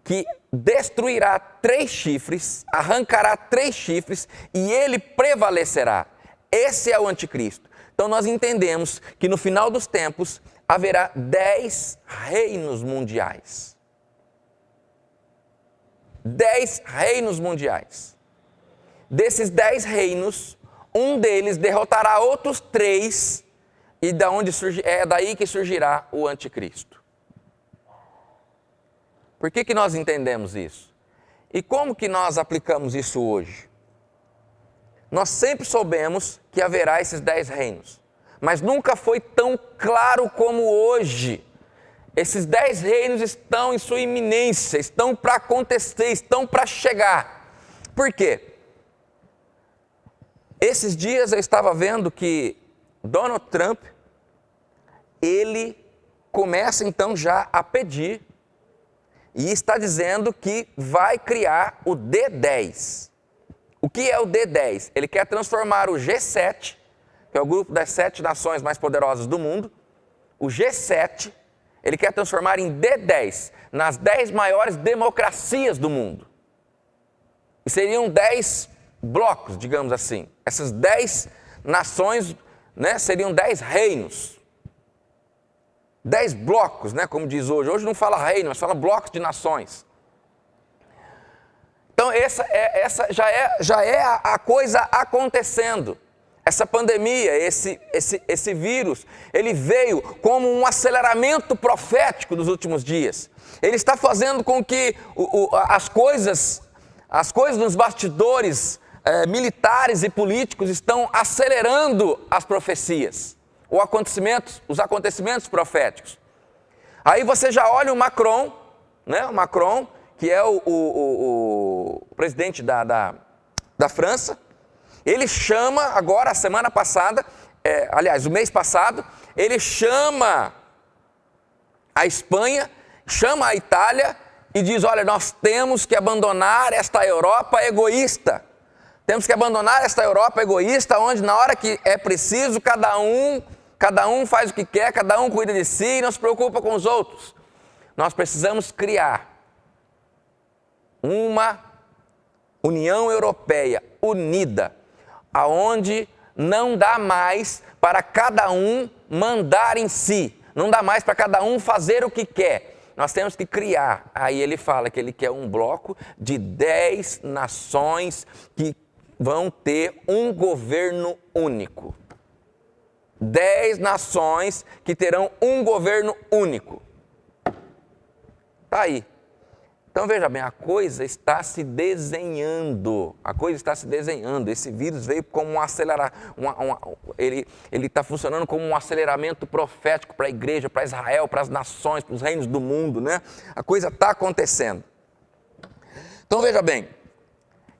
que destruirá 3 chifres, arrancará 3 chifres, e ele prevalecerá. Esse é o anticristo. Então nós entendemos que no final dos tempos, haverá 10 reinos mundiais. 10 reinos mundiais. Desses 10 reinos, um deles derrotará outros 3, e é daí que surgirá o anticristo. Por que nós entendemos isso? E como que nós aplicamos isso hoje? Nós sempre soubemos que haverá esses 10 reinos, mas nunca foi tão claro como hoje. Esses 10 reinos estão em sua iminência, estão para acontecer, estão para chegar. Por quê? Esses dias eu estava vendo que Donald Trump, ele começa então já a pedir e está dizendo que vai criar o D10. O que é o D10? Ele quer transformar o G7, que é o grupo das 7 nações mais poderosas do mundo, o G7, ele quer transformar em D10, nas 10 maiores democracias do mundo. E seriam 10 blocos, digamos assim. Essas 10 nações, né, seriam 10 reinos. 10 blocos, né, como diz hoje. Hoje não fala reino, mas fala blocos de nações. Então essa já é a coisa acontecendo. Essa pandemia, esse vírus, ele veio como um aceleramento profético dos últimos dias. Ele está fazendo com que as coisas nos bastidores militares e políticos estão acelerando as profecias, os acontecimentos proféticos. Aí você já olha o Macron, né? O Macron, que é o presidente da França. Ele chama agora, a semana passada, o mês passado, ele chama a Espanha, chama a Itália e diz: olha, nós temos que abandonar esta Europa egoísta. Temos que abandonar esta Europa egoísta, onde na hora que é preciso, cada um faz o que quer, cada um cuida de si e não se preocupa com os outros. Nós precisamos criar uma União Europeia unida, aonde não dá mais para cada um mandar em si, não dá mais para cada um fazer o que quer. Nós temos que criar. Aí ele fala que ele quer um bloco de 10 nações que vão ter um governo único. 10 nações que terão um governo único. Está aí. Então veja bem, a coisa está se desenhando. A coisa está se desenhando. Esse vírus veio como um ele está funcionando como um aceleramento profético para a igreja, para Israel, para as nações, para os reinos do mundo, né? A coisa está acontecendo. Então veja bem,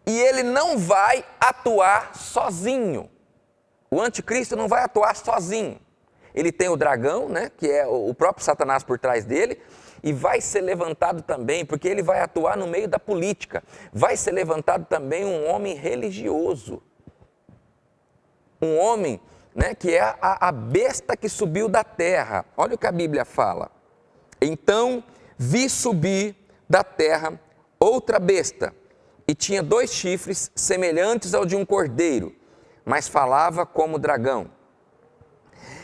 e ele não vai atuar sozinho. O anticristo não vai atuar sozinho. Ele tem o dragão, né, que é o próprio Satanás por trás dele, e vai ser levantado também, porque ele vai atuar no meio da política, vai ser levantado também um homem religioso. Um homem, né, que é a besta que subiu da terra. Olha o que a Bíblia fala. Então vi subir da terra outra besta, e tinha 2 chifres semelhantes ao de um cordeiro, mas falava como dragão.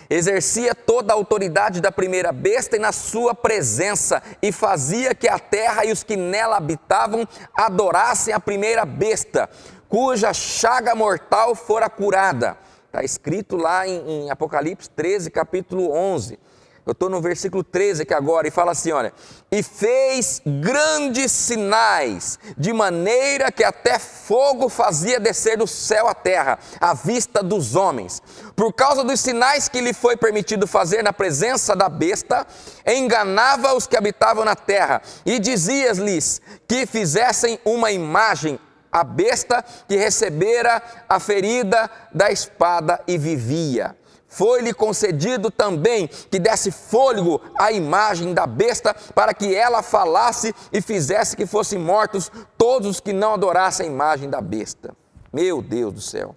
Exercia toda a autoridade da primeira besta e na sua presença, e fazia que a terra e os que nela habitavam adorassem a primeira besta, cuja chaga mortal fora curada. Está escrito lá em Apocalipse 13, capítulo 11. Eu estou no versículo 13 aqui agora, e fala assim, olha: e fez grandes sinais, de maneira que até fogo fazia descer do céu à terra, à vista dos homens. Por causa dos sinais que lhe foi permitido fazer na presença da besta, enganava os que habitavam na terra, e dizia-lhes que fizessem uma imagem à besta que recebera a ferida da espada e vivia. Foi-lhe concedido também que desse fôlego à imagem da besta, para que ela falasse e fizesse que fossem mortos todos os que não adorassem a imagem da besta. Meu Deus do céu.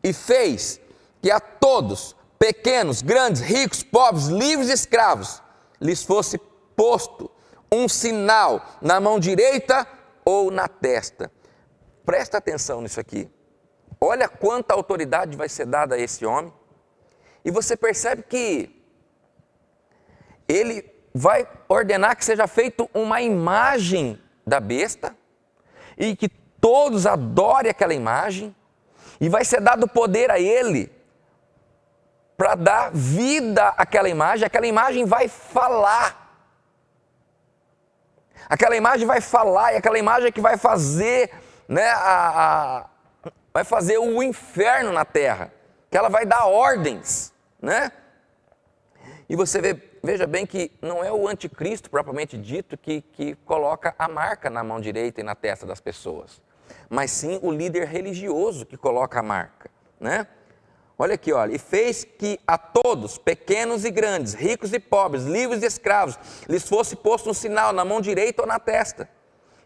E fez que a todos, pequenos, grandes, ricos, pobres, livres e escravos, lhes fosse posto um sinal na mão direita ou na testa. Presta atenção nisso aqui. Olha quanta autoridade vai ser dada a esse homem. E você percebe que ele vai ordenar que seja feita uma imagem da besta, e que todos adorem aquela imagem, e vai ser dado poder a ele para dar vida àquela imagem vai falar. Aquela imagem vai falar, e aquela imagem é que vai fazer, né, vai fazer o inferno na terra, que ela vai dar ordens, né? E você veja bem que não é o anticristo propriamente dito que coloca a marca na mão direita e na testa das pessoas, mas sim o líder religioso que coloca a marca, né? Olha aqui, olha: e fez que a todos, pequenos e grandes, ricos e pobres, livres e escravos, lhes fosse posto um sinal na mão direita ou na testa,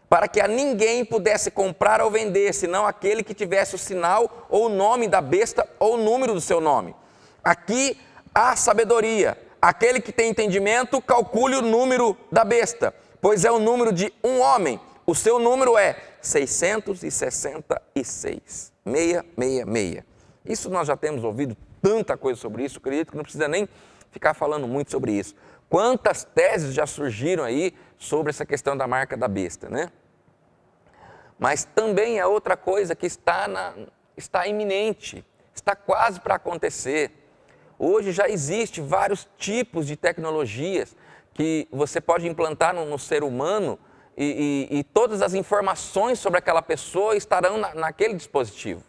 para que a ninguém pudesse comprar ou vender, senão aquele que tivesse o sinal ou o nome da besta ou o número do seu nome. Aqui há sabedoria. Aquele que tem entendimento, calcule o número da besta, pois é o número de um homem. O seu número é 666. 666. Isso nós já temos ouvido tanta coisa sobre isso, acredito que não precisa nem ficar falando muito sobre isso. Quantas teses já surgiram aí sobre essa questão da marca da besta, né? Mas também é outra coisa que está iminente, está quase para acontecer. Hoje já existe vários tipos de tecnologias que você pode implantar no ser humano, e todas as informações sobre aquela pessoa estarão naquele dispositivo.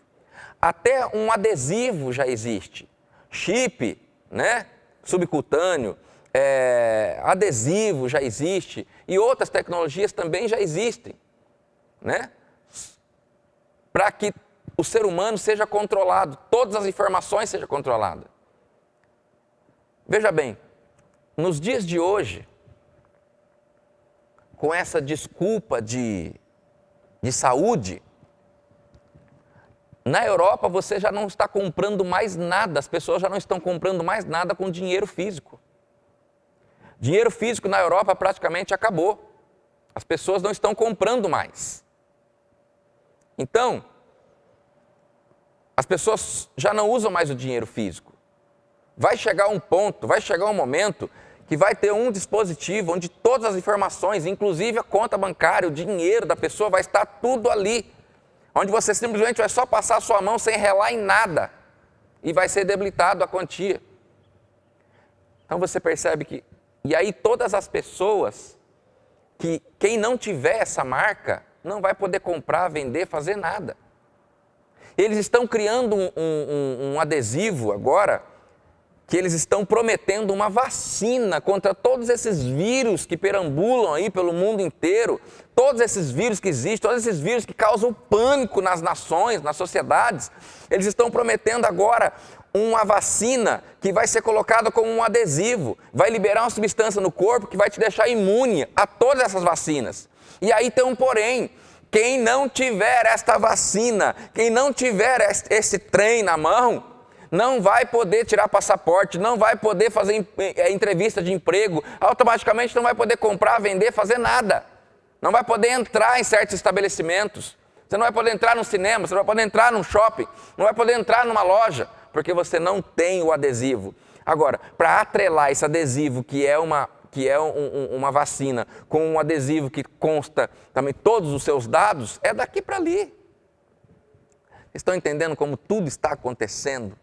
Até um adesivo já existe, chip, né, subcutâneo, adesivo já existe, e outras tecnologias também já existem, né, para que o ser humano seja controlado, todas as informações sejam controladas. Veja bem, nos dias de hoje, com essa desculpa de saúde, na Europa você já não está comprando mais nada, as pessoas já não estão comprando mais nada com dinheiro físico. Dinheiro físico na Europa praticamente acabou. As pessoas não estão comprando mais. Então, as pessoas já não usam mais o dinheiro físico. Vai chegar um ponto, vai chegar um momento que vai ter um dispositivo onde todas as informações, inclusive a conta bancária, o dinheiro da pessoa, vai estar tudo ali. onde você simplesmente vai só passar a sua mão sem relar em nada e vai ser debilitado a quantia. Então você percebe que... E aí todas as pessoas, que quem não tiver essa marca, não vai poder comprar, vender, fazer nada. Eles estão criando um adesivo agora, que eles estão prometendo uma vacina contra todos esses vírus que perambulam aí pelo mundo inteiro, todos esses vírus que existem, todos esses vírus que causam pânico nas nações, nas sociedades. Eles estão prometendo agora uma vacina que vai ser colocada como um adesivo, vai liberar uma substância no corpo que vai te deixar imune a todas essas vacinas. E aí tem um porém: quem não tiver esta vacina, quem não tiver esse trem na mão, não vai poder tirar passaporte, não vai poder fazer entrevista de emprego, automaticamente não vai poder comprar, vender, fazer nada. Não vai poder entrar em certos estabelecimentos. Você não vai poder entrar no cinema, você não vai poder entrar num shopping, não vai poder entrar numa loja, porque você não tem o adesivo. Agora, para atrelar esse adesivo, que é uma vacina, com um adesivo que consta também todos os seus dados, é daqui para ali. Estão entendendo como tudo está acontecendo?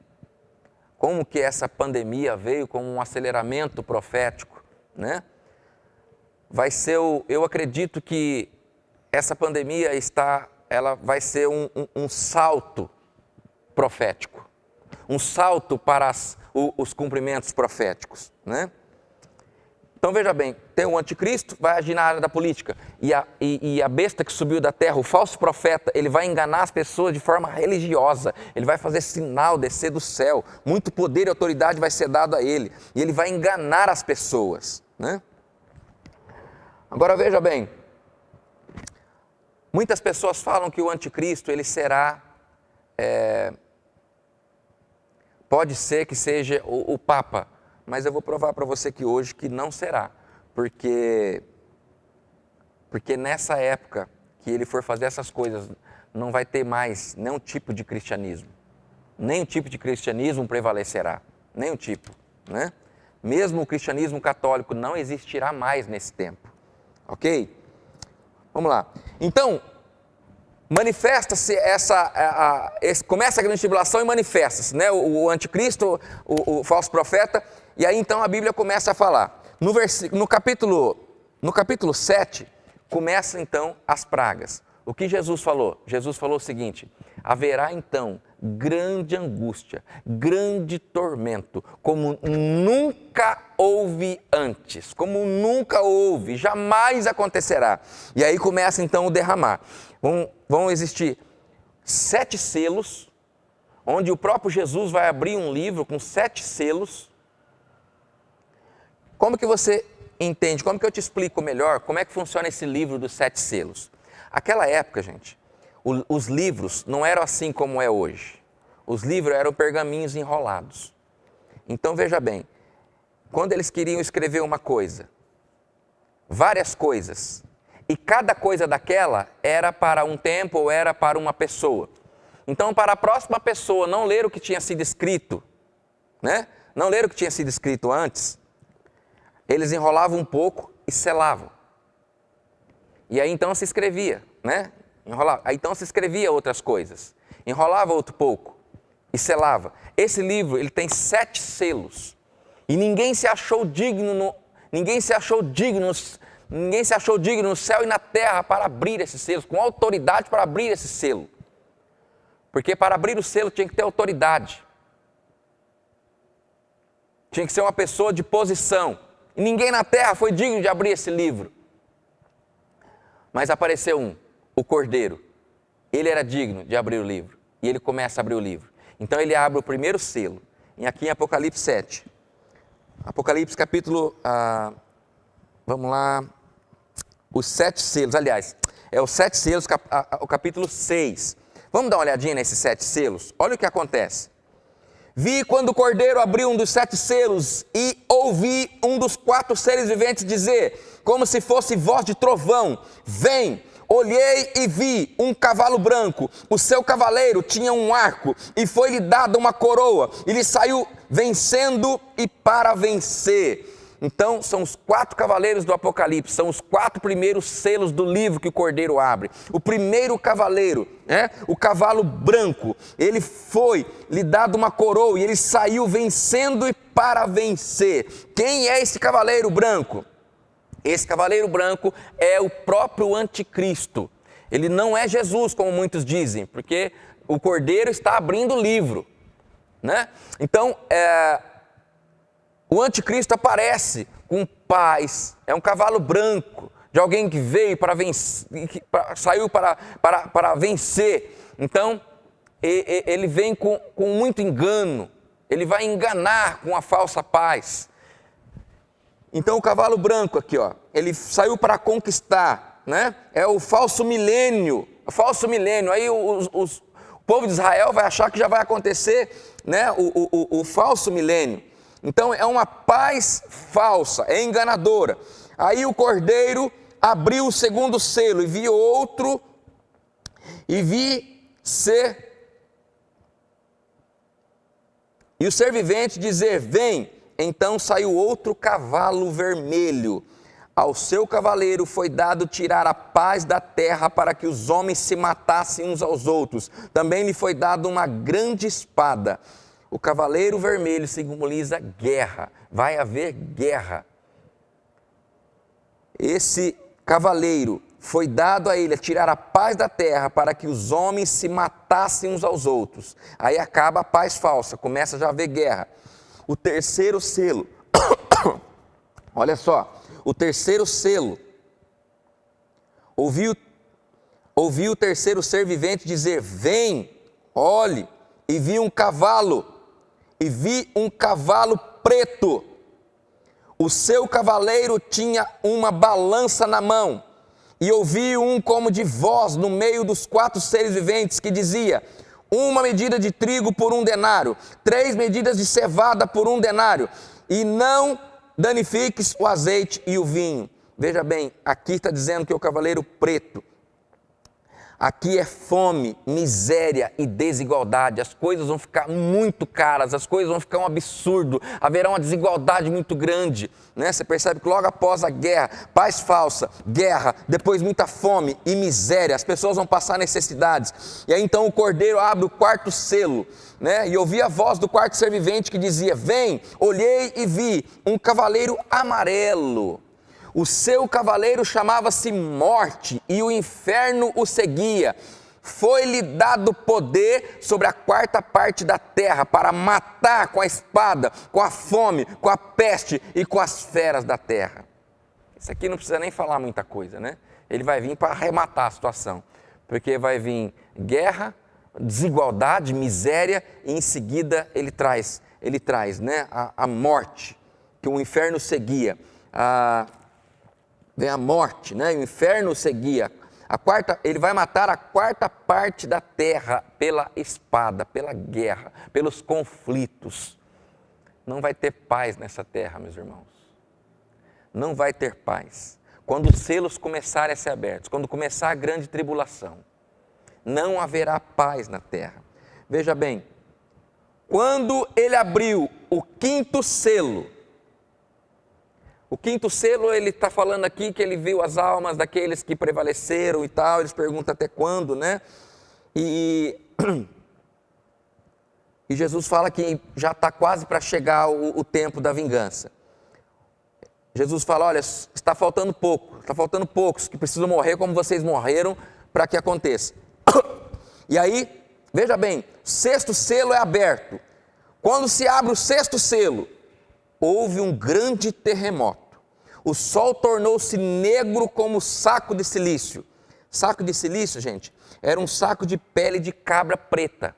Como que essa pandemia veio como um aceleramento profético, né? Eu acredito que essa pandemia ela vai ser um salto profético, um salto para os cumprimentos proféticos, né? Então veja bem, tem o anticristo, vai agir na área da política, e a besta que subiu da terra, o falso profeta, ele vai enganar as pessoas de forma religiosa, ele vai fazer sinal descer do céu, muito poder e autoridade vai ser dado a ele, e ele vai enganar as pessoas, né? Agora veja bem, muitas pessoas falam que o anticristo, ele será, pode ser que seja o Papa, mas eu vou provar para você que hoje que não será, porque nessa época que ele for fazer essas coisas, não vai ter mais nenhum tipo de cristianismo, nenhum tipo de cristianismo prevalecerá, nenhum tipo, né? Mesmo o cristianismo católico não existirá mais nesse tempo, ok? Vamos lá, então, manifesta-se começa a grande tribulação e manifesta-se, né? O anticristo, o falso profeta, e aí então a Bíblia começa a falar. No capítulo 7, começa então as pragas. O que Jesus falou? Jesus falou o seguinte: haverá então grande angústia, grande tormento, como nunca houve antes, como nunca houve, jamais acontecerá. E aí começa então o derramar. Vão existir 7 selos, onde o próprio Jesus vai abrir um livro com 7 selos. Como que você entende, como que eu te explico melhor, como é que funciona esse livro dos 7 selos? Aquela época, gente, os livros não eram assim como é hoje. Os livros eram pergaminhos enrolados. Então veja bem, quando eles queriam escrever uma coisa, várias coisas, e cada coisa daquela era para um tempo ou era para uma pessoa. Então, para a próxima pessoa não ler o que tinha sido escrito, né? Não ler o que tinha sido escrito antes, eles enrolavam um pouco e selavam. E aí então se escrevia, né? Enrolava. Aí então se escrevia outras coisas. Enrolava outro pouco e selava. Esse livro, ele tem 7 selos. E ninguém se achou digno no céu e na terra para abrir esses selos, com autoridade para abrir esse selo. Porque para abrir o selo tinha que ter autoridade. Tinha que ser uma pessoa de posição. E ninguém na terra foi digno de abrir esse livro. Mas apareceu o Cordeiro. Ele era digno de abrir o livro. E ele começa a abrir o livro. Então ele abre o primeiro selo. E aqui em Apocalipse 7. Apocalipse capítulo... vamos lá. Os 7 selos, aliás, é os 7 selos, o capítulo 6. Vamos dar uma olhadinha nesses 7 selos? Olha o que acontece. Vi quando o Cordeiro abriu um dos 7 selos e ouvi um dos 4 seres viventes dizer, como se fosse voz de trovão, vem. Olhei e vi um cavalo branco, o seu cavaleiro tinha um arco e foi-lhe dada uma coroa, ele saiu vencendo e para vencer. Então, são os 4 cavaleiros do Apocalipse, são os 4 primeiros selos do livro que o Cordeiro abre. O primeiro cavaleiro, o cavalo branco, ele foi lhe dado uma coroa e ele saiu vencendo e para vencer. Quem é esse cavaleiro branco? Esse cavaleiro branco é o próprio anticristo. Ele não é Jesus, como muitos dizem, porque o Cordeiro está abrindo o livro, né? Então, o anticristo aparece com paz, é um cavalo branco, de alguém que veio para vencer, saiu para vencer. Então, ele vem com muito engano, ele vai enganar com a falsa paz. Então, o cavalo branco aqui, ó, ele saiu para conquistar, né? É o falso milênio, aí o povo de Israel vai achar que já vai acontecer, né? O falso milênio. Então é uma paz falsa, é enganadora. Aí o Cordeiro abriu o segundo selo e vi outro, e o ser vivente dizer: vem. Então saiu outro cavalo vermelho. Ao seu cavaleiro foi dado tirar a paz da terra para que os homens se matassem uns aos outros. Também lhe foi dado uma grande espada. O cavaleiro vermelho simboliza guerra, vai haver guerra. Esse cavaleiro foi dado a ele a tirar a paz da terra para que os homens se matassem uns aos outros. Aí acaba a paz falsa, começa já a haver guerra. O terceiro selo, olha só, o terceiro selo, ouvi o terceiro ser vivente dizer: vem, olhe, e vi um cavalo preto. O seu cavaleiro tinha uma balança na mão, e ouvi um como de voz no meio dos 4 seres viventes que dizia: 1 medida de trigo por 1 denário, 3 medidas de cevada por 1 denário, e não danifiques o azeite e o vinho. Veja bem, aqui está dizendo que o cavaleiro preto, aqui é fome, miséria e desigualdade. As coisas vão ficar muito caras, as coisas vão ficar um absurdo, haverá uma desigualdade muito grande, né? Você percebe que logo após a guerra, paz falsa, guerra, depois muita fome e miséria, as pessoas vão passar necessidades. E aí então o Cordeiro abre o 4º selo, né? E ouvi a voz do 4º ser vivente que dizia: vem, olhei e vi um cavaleiro amarelo. O seu cavaleiro chamava-se Morte, e o inferno o seguia. Foi-lhe dado poder sobre a 4ª parte da terra, para matar com a espada, com a fome, com a peste e com as feras da terra. Isso aqui não precisa nem falar muita coisa, né? Ele vai vir para arrematar a situação, porque vai vir guerra, desigualdade, miséria, e em seguida ele traz, né, a morte, que o inferno seguia. Vem a morte, né? O inferno seguia. Ele vai matar a 4ª parte da terra pela espada, pela guerra, pelos conflitos. Não vai ter paz nessa terra, meus irmãos. Não vai ter paz. Quando os selos começarem a ser abertos, quando começar a grande tribulação, não haverá paz na terra. Veja bem, quando ele abriu o 5º selo, o 5º selo, ele está falando aqui que ele viu as almas daqueles que prevaleceram e tal. Eles perguntam até quando, né? E Jesus fala que já está quase para chegar o tempo da vingança. Jesus fala: olha, está faltando poucos que precisam morrer como vocês morreram para que aconteça. E aí, veja bem, o 6º selo é aberto. Quando se abre o 6º selo, houve um grande terremoto. O sol tornou-se negro como saco de silício. Saco de silício, gente, era um saco de pele de cabra preta.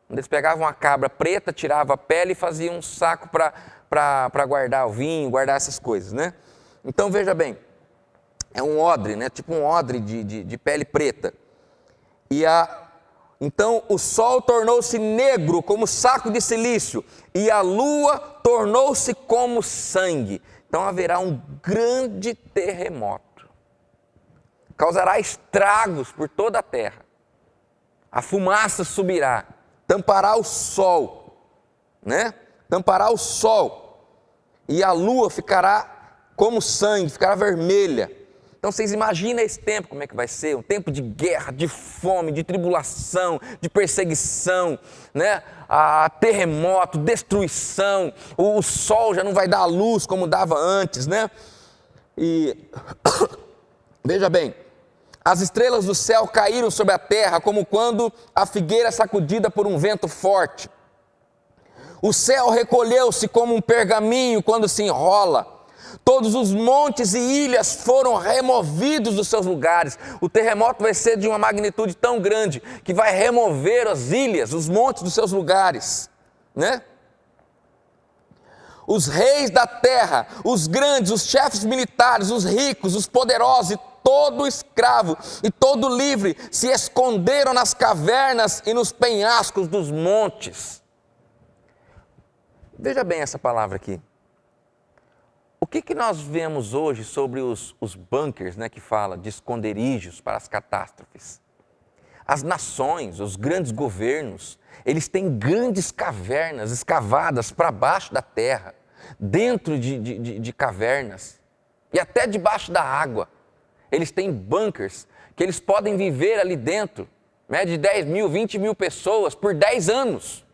Eles pegavam a cabra preta, tiravam a pele e faziam um saco para guardar o vinho, guardar essas coisas, né? Então, veja bem, é um odre, né? Tipo um odre de pele preta. Então o sol tornou-se negro como saco de silício, e a lua tornou-se como sangue. Então haverá um grande terremoto, causará estragos por toda a terra. A fumaça subirá, tampará o sol, né? Tampará o sol. e a lua ficará como sangue, ficará vermelha. Então vocês imaginam esse tempo, como é que vai ser? Um tempo de guerra, de fome, de tribulação, de perseguição, né? Terremoto, destruição, o sol já não vai dar luz como dava antes, né? E veja bem, as estrelas do céu caíram sobre a terra como quando a figueira é sacudida por um vento forte. O céu recolheu-se como um pergaminho quando se enrola. Todos os montes e ilhas foram removidos dos seus lugares. O terremoto vai ser de uma magnitude tão grande que vai remover as ilhas, os montes dos seus lugares, né? Os reis da terra, os grandes, os chefes militares, os ricos, os poderosos e todo escravo e todo livre se esconderam nas cavernas e nos penhascos dos montes. Veja bem essa palavra aqui. O que nós vemos hoje sobre os bunkers, né, que fala de esconderijos para as catástrofes? As nações, os grandes governos, eles têm grandes cavernas escavadas para baixo da terra, dentro de cavernas e até debaixo da água. Eles têm bunkers que eles podem viver ali dentro, né, de 10 mil, 20 mil pessoas por 10 anos.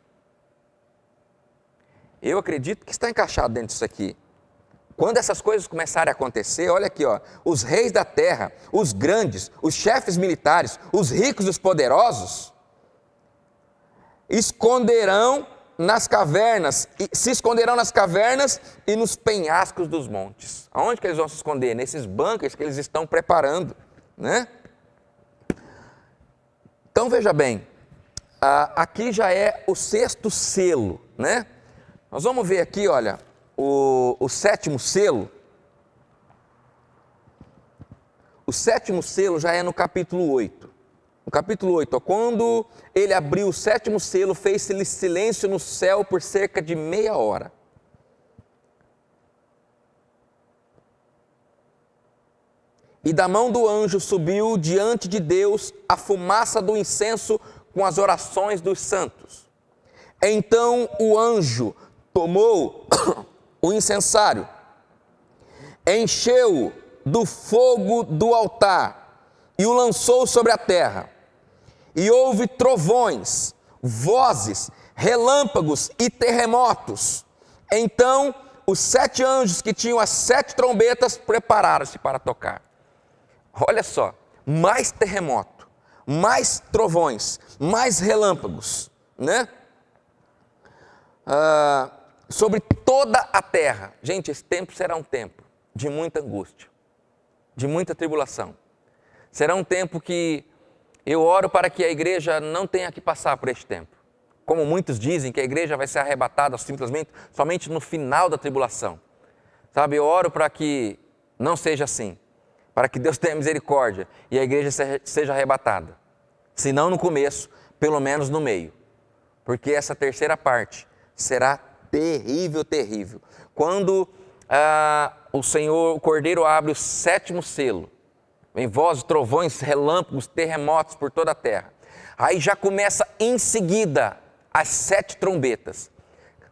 Eu acredito que está encaixado dentro disso aqui. Quando essas coisas começarem a acontecer, olha aqui, ó, os reis da terra, os grandes, os chefes militares, os ricos e os poderosos, esconderão nas cavernas, se esconderão nas cavernas e nos penhascos dos montes. Aonde que eles vão se esconder? Nesses bunkers que eles estão preparando, né? Então veja bem, aqui já é o 6º selo, né? Nós vamos ver aqui, olha, o 7º selo. O 7º selo já é no capítulo 8. No capítulo 8, ó, quando ele abriu o 7º selo, fez-se silêncio no céu por cerca de meia hora. E da mão do anjo subiu diante de Deus a fumaça do incenso com as orações dos santos. Então o anjo tomou o incensário, encheu-o do fogo do altar e o lançou sobre a terra. E houve trovões, vozes, relâmpagos e terremotos. Então os 7 anjos que tinham as 7 trombetas prepararam-se para tocar. Olha só, mais terremoto, mais trovões, mais relâmpagos, né? Sobre toda a terra. Gente, esse tempo será um tempo de muita angústia, de muita tribulação. Será um tempo que eu oro para que a igreja não tenha que passar por este tempo. Como muitos dizem que a igreja vai ser arrebatada simplesmente somente no final da tribulação. Sabe, eu oro para que não seja assim, para que Deus tenha misericórdia e a igreja seja arrebatada. Se não no começo, pelo menos no meio. Porque essa terceira parte será terrível, terrível. Quando o Senhor, o Cordeiro, abre o 7º selo, vem vozes, trovões, relâmpagos, terremotos por toda a terra. Aí já começa em seguida as 7 trombetas.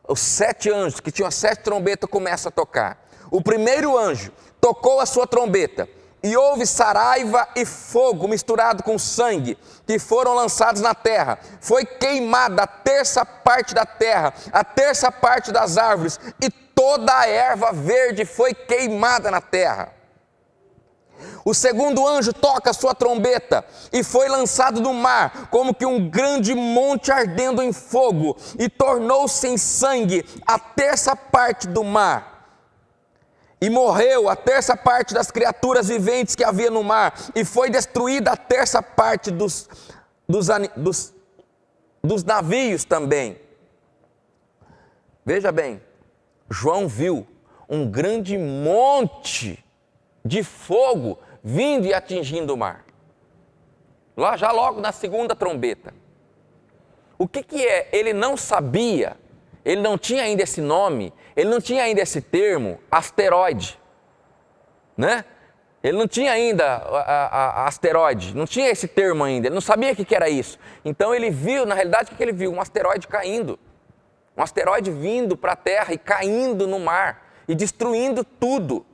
Os 7 anjos que tinham as 7 trombetas começam a tocar. O primeiro anjo tocou a sua trombeta e houve saraiva e fogo misturado com sangue, que foram lançados na terra. Foi queimada a terça parte da terra, a terça parte das árvores, e toda a erva verde foi queimada na terra. O segundo anjo toca a sua trombeta, e foi lançado no mar, como que um grande monte ardendo em fogo, e tornou-se em sangue a terça parte do mar. E morreu a terça parte das criaturas viventes que havia no mar, e foi destruída a terça parte dos navios também. Veja bem, João viu um grande monte de fogo vindo e atingindo o mar. Lá já logo na segunda trombeta. O que é? Ele não sabia, ele não tinha ainda esse nome, ele não tinha ainda esse termo, asteroide, né? Ele não tinha ainda asteroide, não tinha esse termo ainda, ele não sabia o que era isso. Então ele viu, na realidade, o que ele viu? Um asteroide caindo, um asteroide vindo para a Terra e caindo no mar. e destruindo tudo.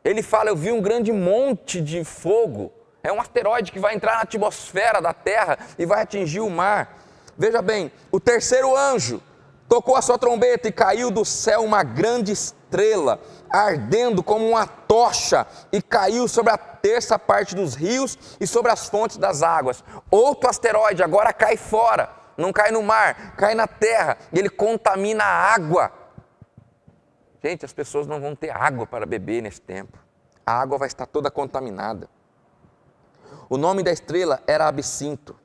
Ele fala, eu vi um grande monte de fogo. É um asteroide que vai entrar na atmosfera da Terra e vai atingir o mar. Veja bem, o terceiro anjo tocou a sua trombeta e caiu do céu uma grande estrela, ardendo como uma tocha, e caiu sobre a terça parte dos rios e sobre as fontes das águas. Outro asteroide agora cai fora, não cai no mar, cai na terra, e ele contamina a água. Gente, as pessoas não vão ter água para beber nesse tempo. A água vai estar toda contaminada. O nome da estrela era Absinto.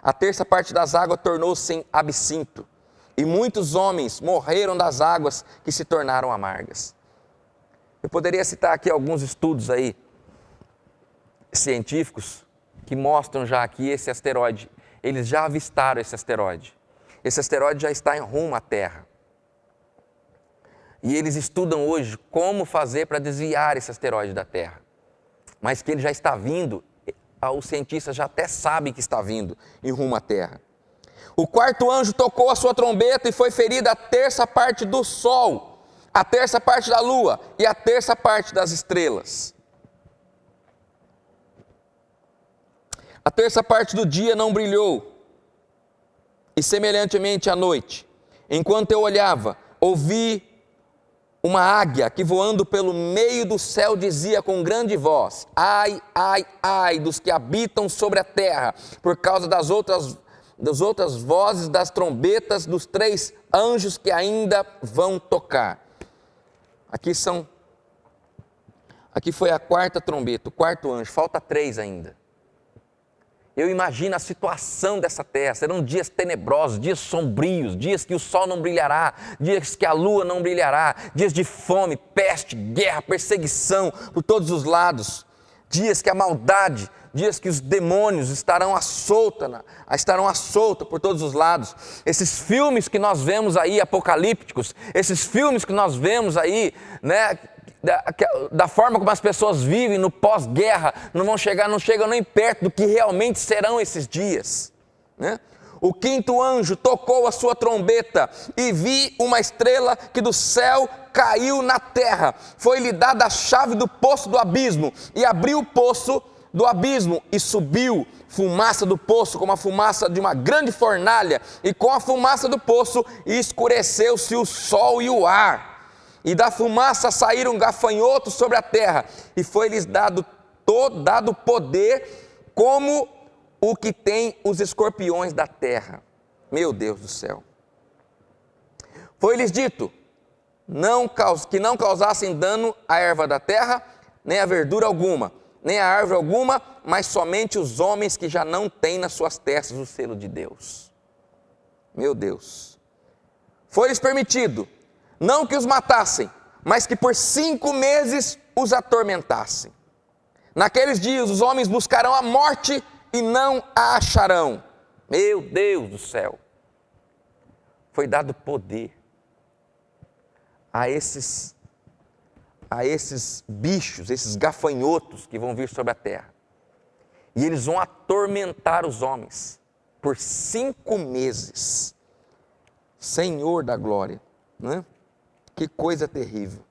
A terça parte das águas tornou-se em absinto. E muitos homens morreram das águas que se tornaram amargas. Eu poderia citar aqui alguns estudos aí, científicos, que mostram já que esse asteroide, eles já avistaram esse asteroide. Esse asteroide já está em rumo à Terra. E eles estudam hoje como fazer para desviar esse asteroide da Terra. Mas que ele já está vindo, os cientistas já até sabem que está vindo em rumo à Terra. O quarto anjo tocou a sua trombeta e foi ferida a terça parte do sol, a terça parte da lua e a terça parte das estrelas. A terça parte do dia não brilhou, e semelhantemente à noite. Enquanto eu olhava, ouvi uma águia que voando pelo meio do céu dizia com grande voz: ai, ai, ai dos que habitam sobre a terra, por causa das outras vozes das trombetas dos três anjos que ainda vão tocar. Aqui foi a quarta trombeta, o quarto anjo, falta 3 ainda. Eu imagino a situação dessa terra, serão dias tenebrosos, dias sombrios, dias que o sol não brilhará, dias que a lua não brilhará, dias de fome, peste, guerra, perseguição por todos os lados, dias que a maldade, dias que os demônios estarão à solta por todos os lados. Esses filmes que nós vemos aí, apocalípticos, esses filmes que nós vemos aí, né, da forma como as pessoas vivem no pós-guerra, não chegam nem perto do que realmente serão esses dias, né? O quinto anjo tocou a sua trombeta e vi uma estrela que do céu caiu na terra. Foi-lhe dada a chave do poço do abismo e abriu o poço do abismo e subiu fumaça do poço como a fumaça de uma grande fornalha, e com a fumaça do poço escureceu-se o sol e o ar. E da fumaça saíram gafanhotos sobre a terra, e foi-lhes dado poder como o que tem os escorpiões da terra. Meu Deus do céu. Foi-lhes dito que não causassem dano à erva da terra, nem a verdura alguma, nem a árvore alguma, mas somente os homens que já não têm nas suas testas o selo de Deus. Meu Deus. Foi-lhes permitido não que os matassem, mas que por 5 meses os atormentassem. Naqueles dias os homens buscarão a morte e não a acharão. Meu Deus do céu. Foi dado poder a esses bichos, esses gafanhotos que vão vir sobre a terra. E eles vão atormentar os homens por 5 meses. Senhor da glória, né? Que coisa terrível.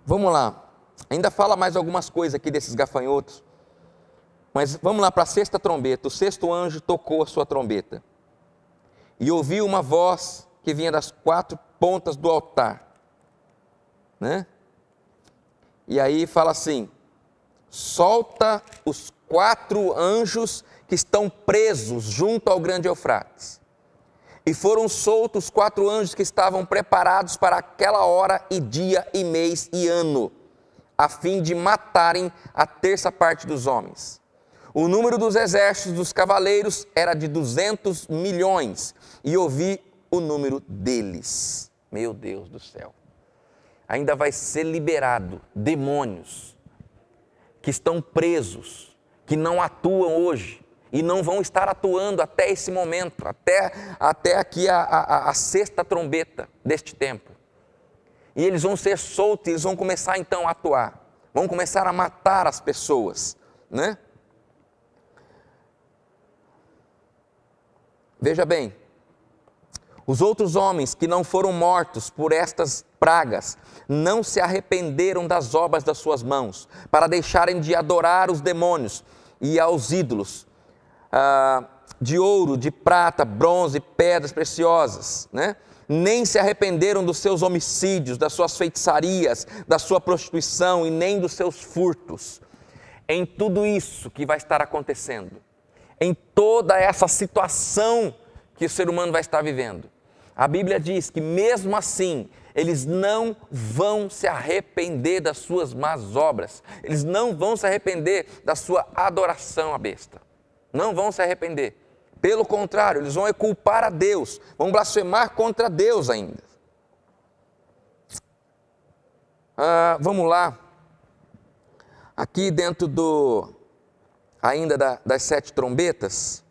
Vamos lá, ainda fala mais algumas coisas aqui desses gafanhotos, mas vamos lá para a sexta trombeta. O sexto anjo tocou a sua trombeta, e ouviu uma voz que vinha das 4 pontas do altar, né? E aí fala assim: solta os 4 anjos que estão presos junto ao grande Eufrates. E foram soltos os 4 anjos que estavam preparados para aquela hora e dia e mês e ano, a fim de matarem a terça parte dos homens. O número dos exércitos dos cavaleiros era de 200 milhões, e ouvi o número deles. Meu Deus do céu. Ainda vai ser liberado demônios que estão presos, que não atuam hoje, e não vão estar atuando até esse momento, até aqui a sexta trombeta deste tempo. E eles vão ser soltos, eles vão começar então a atuar, vão começar a matar as pessoas, né? Veja bem, Os outros homens que não foram mortos por estas pragas não se arrependeram das obras das suas mãos, para deixarem de adorar os demônios e aos ídolos de ouro, de prata, bronze, pedras preciosas, né? Nem se arrependeram dos seus homicídios, das suas feitiçarias, da sua prostituição e nem dos seus furtos. Em tudo isso que vai estar acontecendo, em toda essa situação que o ser humano vai estar vivendo, a Bíblia diz que mesmo assim, eles não vão se arrepender das suas más obras, eles não vão se arrepender da sua adoração à besta, não vão se arrepender. Pelo contrário, eles vão culpar a Deus, vão blasfemar contra Deus ainda. Vamos lá, aqui dentro ainda das 7 trombetas,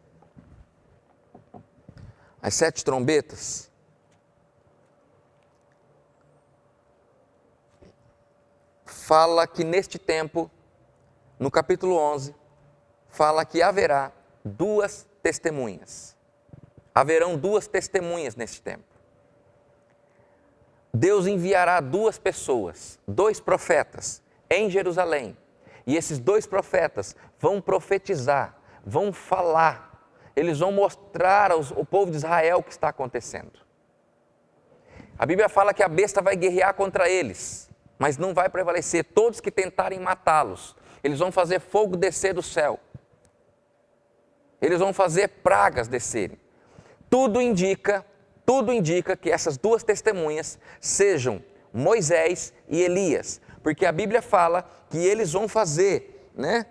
as 7 trombetas, fala que neste tempo, no capítulo 11, fala que haverá 2 testemunhas. Haverão 2 testemunhas neste tempo. Deus enviará 2 pessoas, 2 profetas em Jerusalém. E esses 2 profetas vão profetizar, vão falar. Eles vão mostrar ao povo de Israel o que está acontecendo. A Bíblia fala que a besta vai guerrear contra eles, mas não vai prevalecer. Todos que tentarem matá-los, eles vão fazer fogo descer do céu. Eles vão fazer pragas descerem. Tudo indica que essas 2 testemunhas sejam Moisés e Elias, porque a Bíblia fala que eles vão fazer, né?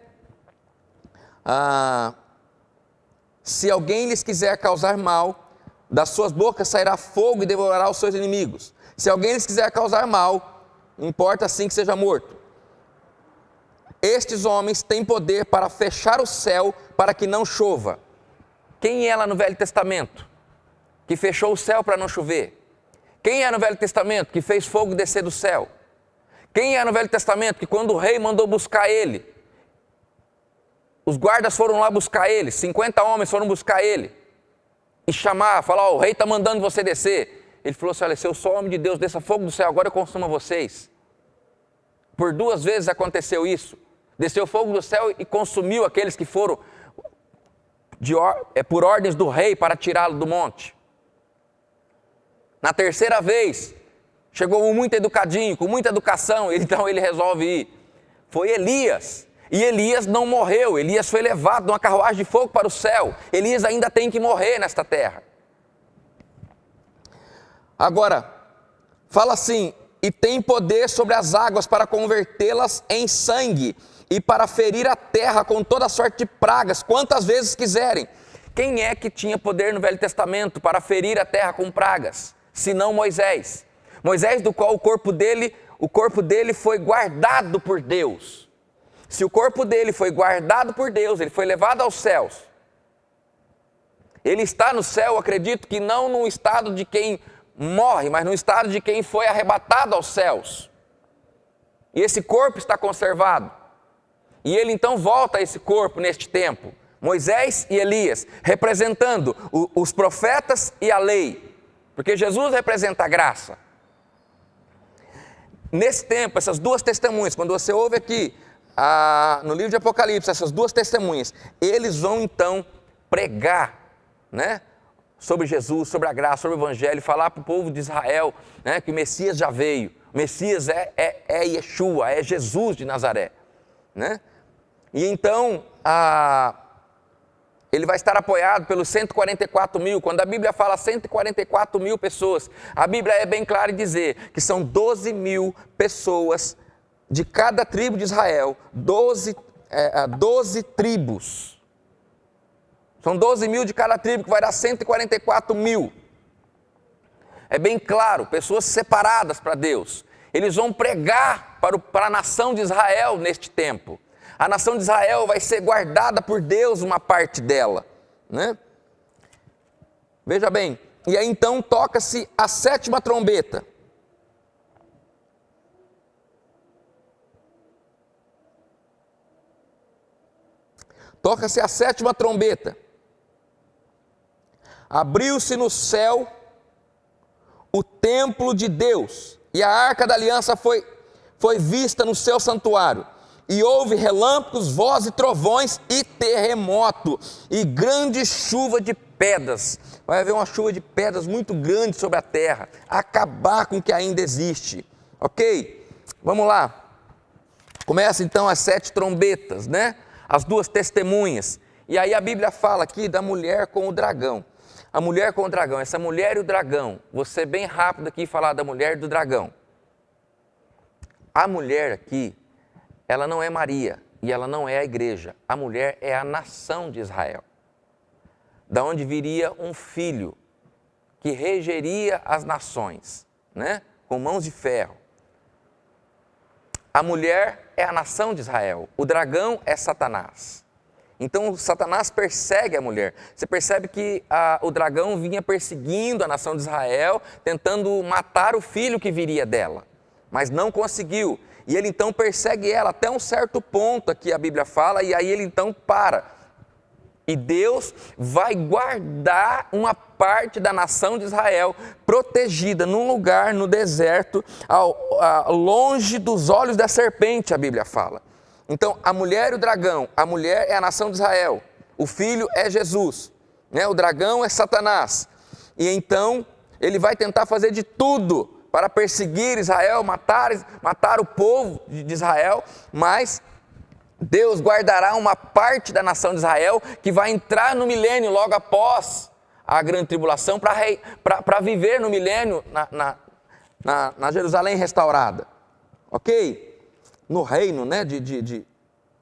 Se alguém lhes quiser causar mal, das suas bocas sairá fogo e devorará os seus inimigos. Se alguém lhes quiser causar mal, importa assim que seja morto. Estes homens têm poder para fechar o céu para que não chova. Quem é lá no Velho Testamento que fechou o céu para não chover? Quem é no Velho Testamento que fez fogo descer do céu? Quem é no Velho Testamento que quando o rei mandou buscar ele, os guardas foram lá buscar ele, 50 homens foram buscar ele e falar, o rei está mandando você descer. Ele falou assim, olha, se eu sou homem de Deus, desça fogo do céu, agora eu consumo vocês. Por 2 vezes aconteceu isso. Desceu fogo do céu e consumiu aqueles que foram por ordens do rei para tirá-lo do monte. Na 3ª vez, chegou um muito educadinho, com muita educação, então ele resolve ir. Foi Elias, e Elias não morreu, Elias foi levado numa carruagem de fogo para o céu. Elias ainda tem que morrer nesta terra. Agora, fala assim, e tem poder sobre as águas para convertê-las em sangue, e para ferir a terra com toda sorte de pragas, quantas vezes quiserem. Quem é que tinha poder no Velho Testamento para ferir a terra com pragas? Senão Moisés. Moisés, do qual o corpo dele foi guardado por Deus. Se o corpo dele foi guardado por Deus, ele foi levado aos céus. Ele está no céu, acredito que não no estado de quem morre, mas no estado de quem foi arrebatado aos céus. E esse corpo está conservado. E ele então volta a esse corpo neste tempo, Moisés e Elias, representando os profetas e a lei, porque Jesus representa a graça. Nesse tempo, essas 2 testemunhas, quando você ouve aqui no livro de Apocalipse, essas 2 testemunhas, eles vão então pregar, né, sobre Jesus, sobre a graça, sobre o Evangelho, falar para o povo de Israel, né, que o Messias já veio. O Messias é Yeshua, é Jesus de Nazaré, né? E então, ele vai estar apoiado pelos 144 mil. Quando a Bíblia fala 144 mil pessoas, a Bíblia é bem clara em dizer que são 12 mil pessoas de cada tribo de Israel, 12 tribos. São 12 mil de cada tribo, que vai dar 144 mil. É bem claro, pessoas separadas para Deus. Eles vão pregar para a nação de Israel neste tempo. A nação de Israel vai ser guardada por Deus, uma parte dela, né? Veja bem, e aí então toca-se a 7ª trombeta. Toca-se a 7ª trombeta. Abriu-se no céu o templo de Deus, e a arca da aliança foi vista no seu santuário. E houve relâmpagos, vozes e trovões, e terremoto, e grande chuva de pedras. Vai haver uma chuva de pedras muito grande sobre a terra, acabar com o que ainda existe. Ok? Vamos lá. Começa então as 7 trombetas, né? As 2 testemunhas. E aí a Bíblia fala aqui da mulher com o dragão. A mulher com o dragão, essa mulher e o dragão. Vou ser bem rápido aqui e falar da mulher e do dragão. A mulher aqui, ela não é Maria e ela não é a igreja. A mulher é a nação de Israel. Da onde viria um filho que regeria as nações, né? Com mãos de ferro. A mulher é a nação de Israel. O dragão é Satanás. Então Satanás persegue a mulher. Você percebe que o dragão vinha perseguindo a nação de Israel, tentando matar o filho que viria dela, mas não conseguiu. E ele então persegue ela até um certo ponto, aqui a Bíblia fala, e aí ele então para. E Deus vai guardar uma parte da nação de Israel protegida num lugar no deserto, longe dos olhos da serpente, a Bíblia fala. Então, a mulher e o dragão, a mulher é a nação de Israel, o filho é Jesus, né? O dragão é Satanás. E então, ele vai tentar fazer de tudo para perseguir Israel, matar o povo de Israel, mas Deus guardará uma parte da nação de Israel que vai entrar no milênio logo após a grande tribulação para viver no milênio na Jerusalém restaurada. Ok? No reino, né, de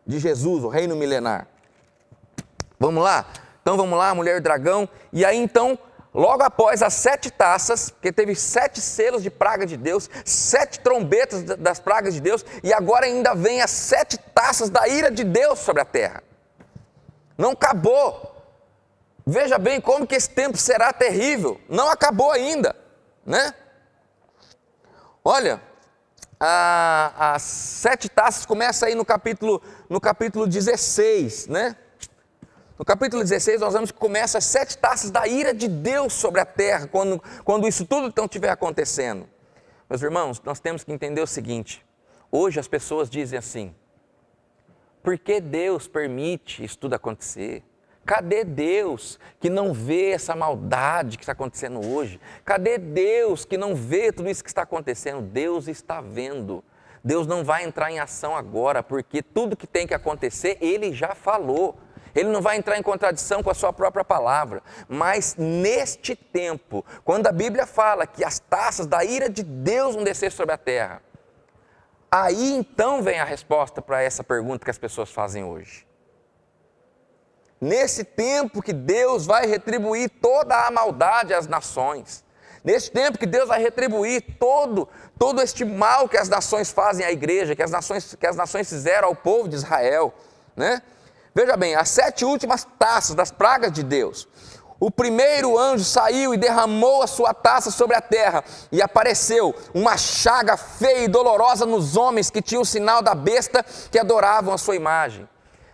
Jesus, o reino milenar. Vamos lá? Então vamos lá, mulher e dragão. E aí então, logo após as 7 taças, porque teve 7 selos de praga de Deus, 7 trombetas das pragas de Deus, e agora ainda vem as 7 taças da ira de Deus sobre a terra. Não acabou. Veja bem como que esse tempo será terrível. Não acabou ainda, né? Olha, as 7 taças começa aí no capítulo 16, né? No capítulo 16 nós vemos que começa as 7 taças da ira de Deus sobre a terra, quando isso tudo então estiver acontecendo. Meus irmãos, nós temos que entender o seguinte: hoje as pessoas dizem assim, por que Deus permite isso tudo acontecer? Cadê Deus que não vê essa maldade que está acontecendo hoje? Cadê Deus que não vê tudo isso que está acontecendo? Deus está vendo. Deus não vai entrar em ação agora, porque tudo que tem que acontecer, Ele já falou. Ele não vai entrar em contradição com a sua própria palavra. Mas neste tempo, quando a Bíblia fala que as taças da ira de Deus vão descer sobre a terra, aí então vem a resposta para essa pergunta que as pessoas fazem hoje. Nesse tempo que Deus vai retribuir toda a maldade às nações, nesse tempo que Deus vai retribuir todo este mal que as nações fazem à igreja, que as nações fizeram ao povo de Israel, né? Veja bem, as 7 últimas taças das pragas de Deus. O primeiro anjo saiu e derramou a sua taça sobre a terra, e apareceu uma chaga feia e dolorosa nos homens que tinham o sinal da besta, que adoravam a sua imagem.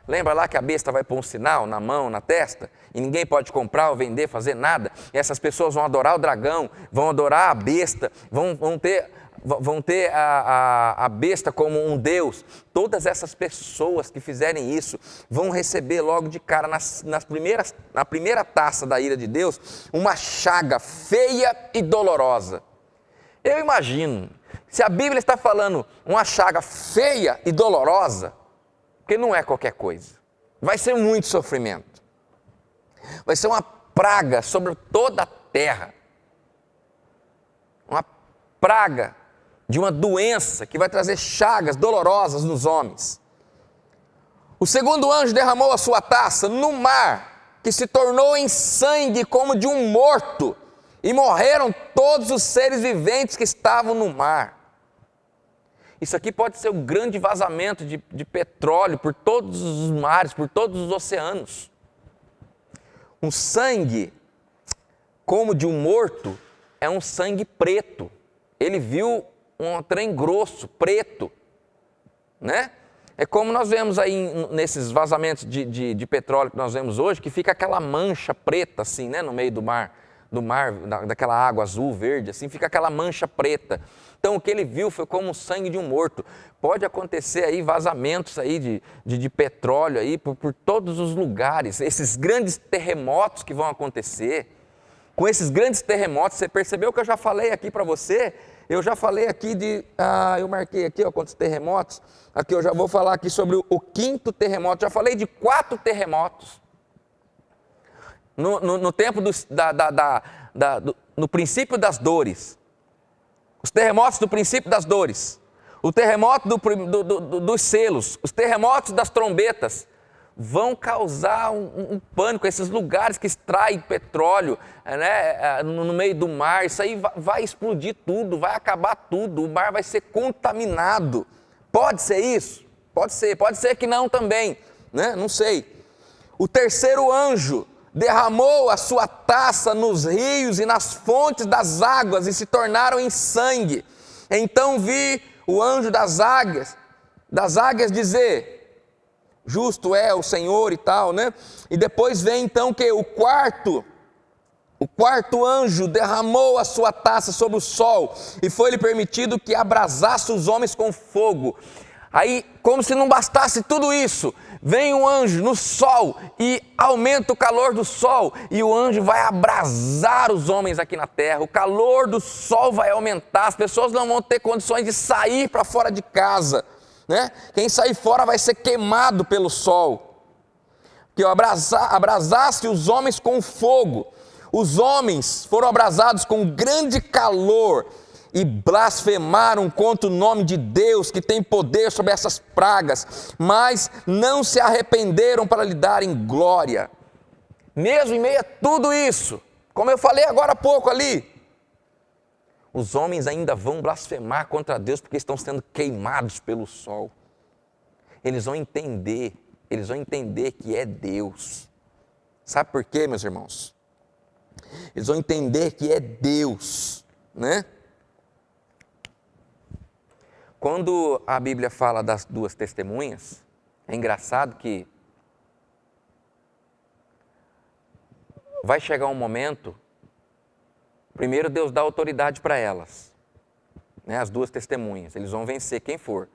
Lembra lá que a besta vai pôr um sinal na mão, na testa, e ninguém pode comprar ou vender, fazer nada? E essas pessoas vão adorar o dragão, vão adorar a besta, vão ter a besta como um deus. Todas essas pessoas que fizerem isso vão receber logo de cara, na primeira taça da ira de Deus, uma chaga feia e dolorosa. Eu imagino, se a Bíblia está falando uma chaga feia e dolorosa, porque não é qualquer coisa, vai ser muito sofrimento, vai ser uma praga sobre toda a terra, uma praga de uma doença que vai trazer chagas dolorosas nos homens. O segundo anjo derramou a sua taça no mar, que se tornou em sangue como de um morto, e morreram todos os seres viventes que estavam no mar. Isso aqui pode ser um grande vazamento de petróleo por todos os mares, por todos os oceanos. Um sangue como de um morto é um sangue preto. Ele viu um trem grosso, preto, né? É como nós vemos aí nesses vazamentos de petróleo que nós vemos hoje, que fica aquela mancha preta assim, né, no meio do mar. do mar, daquela água azul, verde, assim, fica aquela mancha preta. Então o que ele viu foi como o sangue de um morto. Pode acontecer aí vazamentos aí de petróleo aí por todos os lugares, esses grandes terremotos que vão acontecer. Com esses grandes terremotos, você percebeu que eu já falei aqui para você? Eu já falei aqui eu marquei aqui, ó, quantos terremotos. Aqui eu já vou falar aqui sobre o 5º terremoto. Já falei de 4 terremotos. No tempo no princípio das dores. Os terremotos do princípio das dores. O terremoto dos selos. Os terremotos das trombetas. Vão causar um pânico. Esses lugares que extraem petróleo, né, no meio do mar. Isso aí vai explodir tudo, vai acabar tudo. O mar vai ser contaminado. Pode ser isso? Pode ser que não também, né? Não sei. O 3º anjo derramou a sua taça nos rios e nas fontes das águas e se tornaram em sangue. Então vi o anjo das águias dizer: justo é o Senhor e tal, né? E depois vem então que o quarto anjo derramou a sua taça sobre o sol e foi-lhe permitido que abrasasse os homens com fogo. Aí, como se não bastasse tudo isso, vem um anjo no sol e aumenta o calor do sol e o anjo vai abrasar os homens aqui na terra. O calor do sol vai aumentar, as pessoas não vão ter condições de sair para fora de casa, né? Quem sair fora vai ser queimado pelo sol. Que abrasasse os homens com fogo. Os homens foram abrasados com grande calor e blasfemaram contra o nome de Deus, que tem poder sobre essas pragas, mas não se arrependeram para lhe darem glória. Mesmo em meio a tudo isso, como eu falei agora há pouco ali, os homens ainda vão blasfemar contra Deus porque estão sendo queimados pelo sol. Eles vão entender que é Deus. Sabe por quê, meus irmãos? Eles vão entender que é Deus, né? Quando a Bíblia fala das 2 testemunhas, é engraçado que vai chegar um momento, primeiro Deus dá autoridade para elas, né, as 2 testemunhas, eles vão vencer quem for,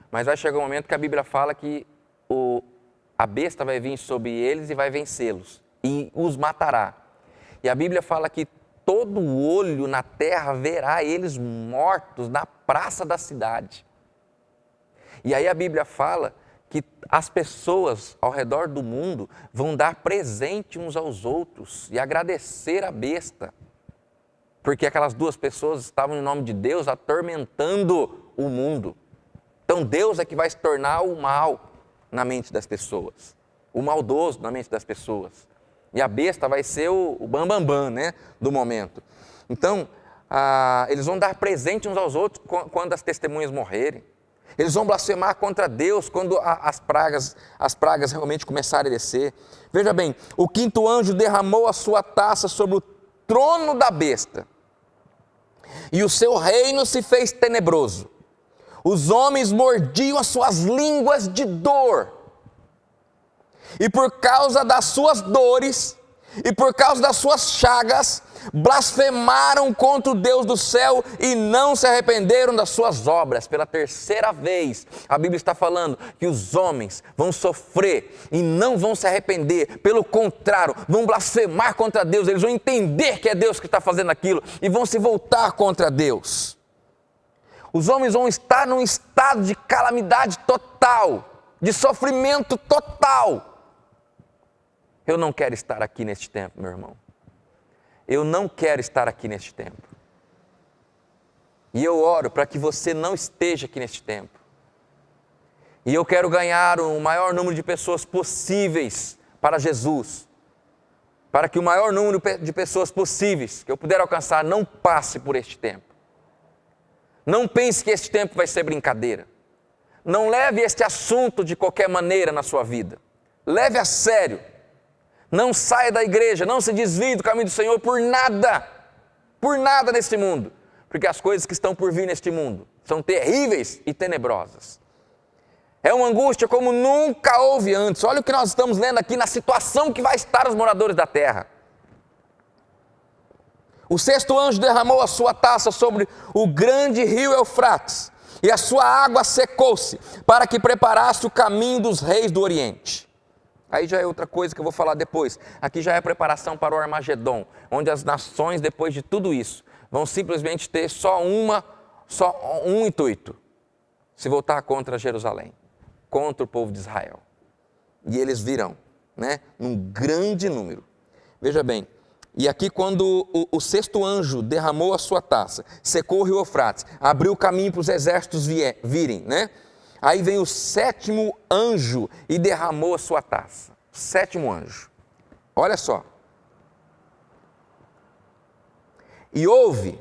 mas vai chegar um momento que a Bíblia fala que a besta vai vir sobre eles e vai vencê-los, e os matará. E a Bíblia fala que todo olho na terra verá eles mortos na praça da cidade. E aí a Bíblia fala que as pessoas ao redor do mundo vão dar presente uns aos outros e agradecer a besta, porque aquelas 2 pessoas estavam em nome de Deus atormentando o mundo. Então Deus é que vai se tornar o mal na mente das pessoas, o maldoso na mente das pessoas. E a besta vai ser o bambambam, né, do momento. Então, eles vão dar presente uns aos outros quando as testemunhas morrerem. Eles vão blasfemar contra Deus quando as pragas realmente começarem a descer. Veja bem, o 5º anjo derramou a sua taça sobre o trono da besta. E o seu reino se fez tenebroso. Os homens mordiam as suas línguas de dor. E por causa das suas dores, e por causa das suas chagas, blasfemaram contra o Deus do céu e não se arrependeram das suas obras. Pela 3ª vez, a Bíblia está falando que os homens vão sofrer e não vão se arrepender. Pelo contrário, vão blasfemar contra Deus. Eles vão entender que é Deus que está fazendo aquilo e vão se voltar contra Deus. Os homens vão estar num estado de calamidade total, de sofrimento total. Eu não quero estar aqui neste tempo, meu irmão. Eu não quero estar aqui neste tempo. E eu oro para que você não esteja aqui neste tempo. E eu quero ganhar o maior número de pessoas possíveis para Jesus. Para que o maior número de pessoas possíveis que eu puder alcançar não passe por este tempo. Não pense que este tempo vai ser brincadeira. Não leve este assunto de qualquer maneira na sua vida. Leve a sério. Não saia da igreja, não se desvie do caminho do Senhor por nada neste mundo, porque as coisas que estão por vir neste mundo são terríveis e tenebrosas. É uma angústia como nunca houve antes. Olha o que nós estamos lendo aqui na situação que vai estar os moradores da terra. O sexto anjo derramou a sua taça sobre o grande rio Eufrates, e a sua água secou-se, para que preparasse o caminho dos reis do Oriente. Aí já é outra coisa que eu vou falar depois. Aqui já é a preparação para o Armagedon, onde as nações, depois de tudo isso, vão simplesmente ter só um intuito: se voltar contra Jerusalém, contra o povo de Israel. E eles virão, num grande número. Veja bem, e aqui quando o sexto anjo derramou a sua taça, secou o rio Eufrates, abriu o caminho para os exércitos virem, Aí vem o sétimo anjo e derramou a sua taça. Sétimo anjo. Olha só. E houve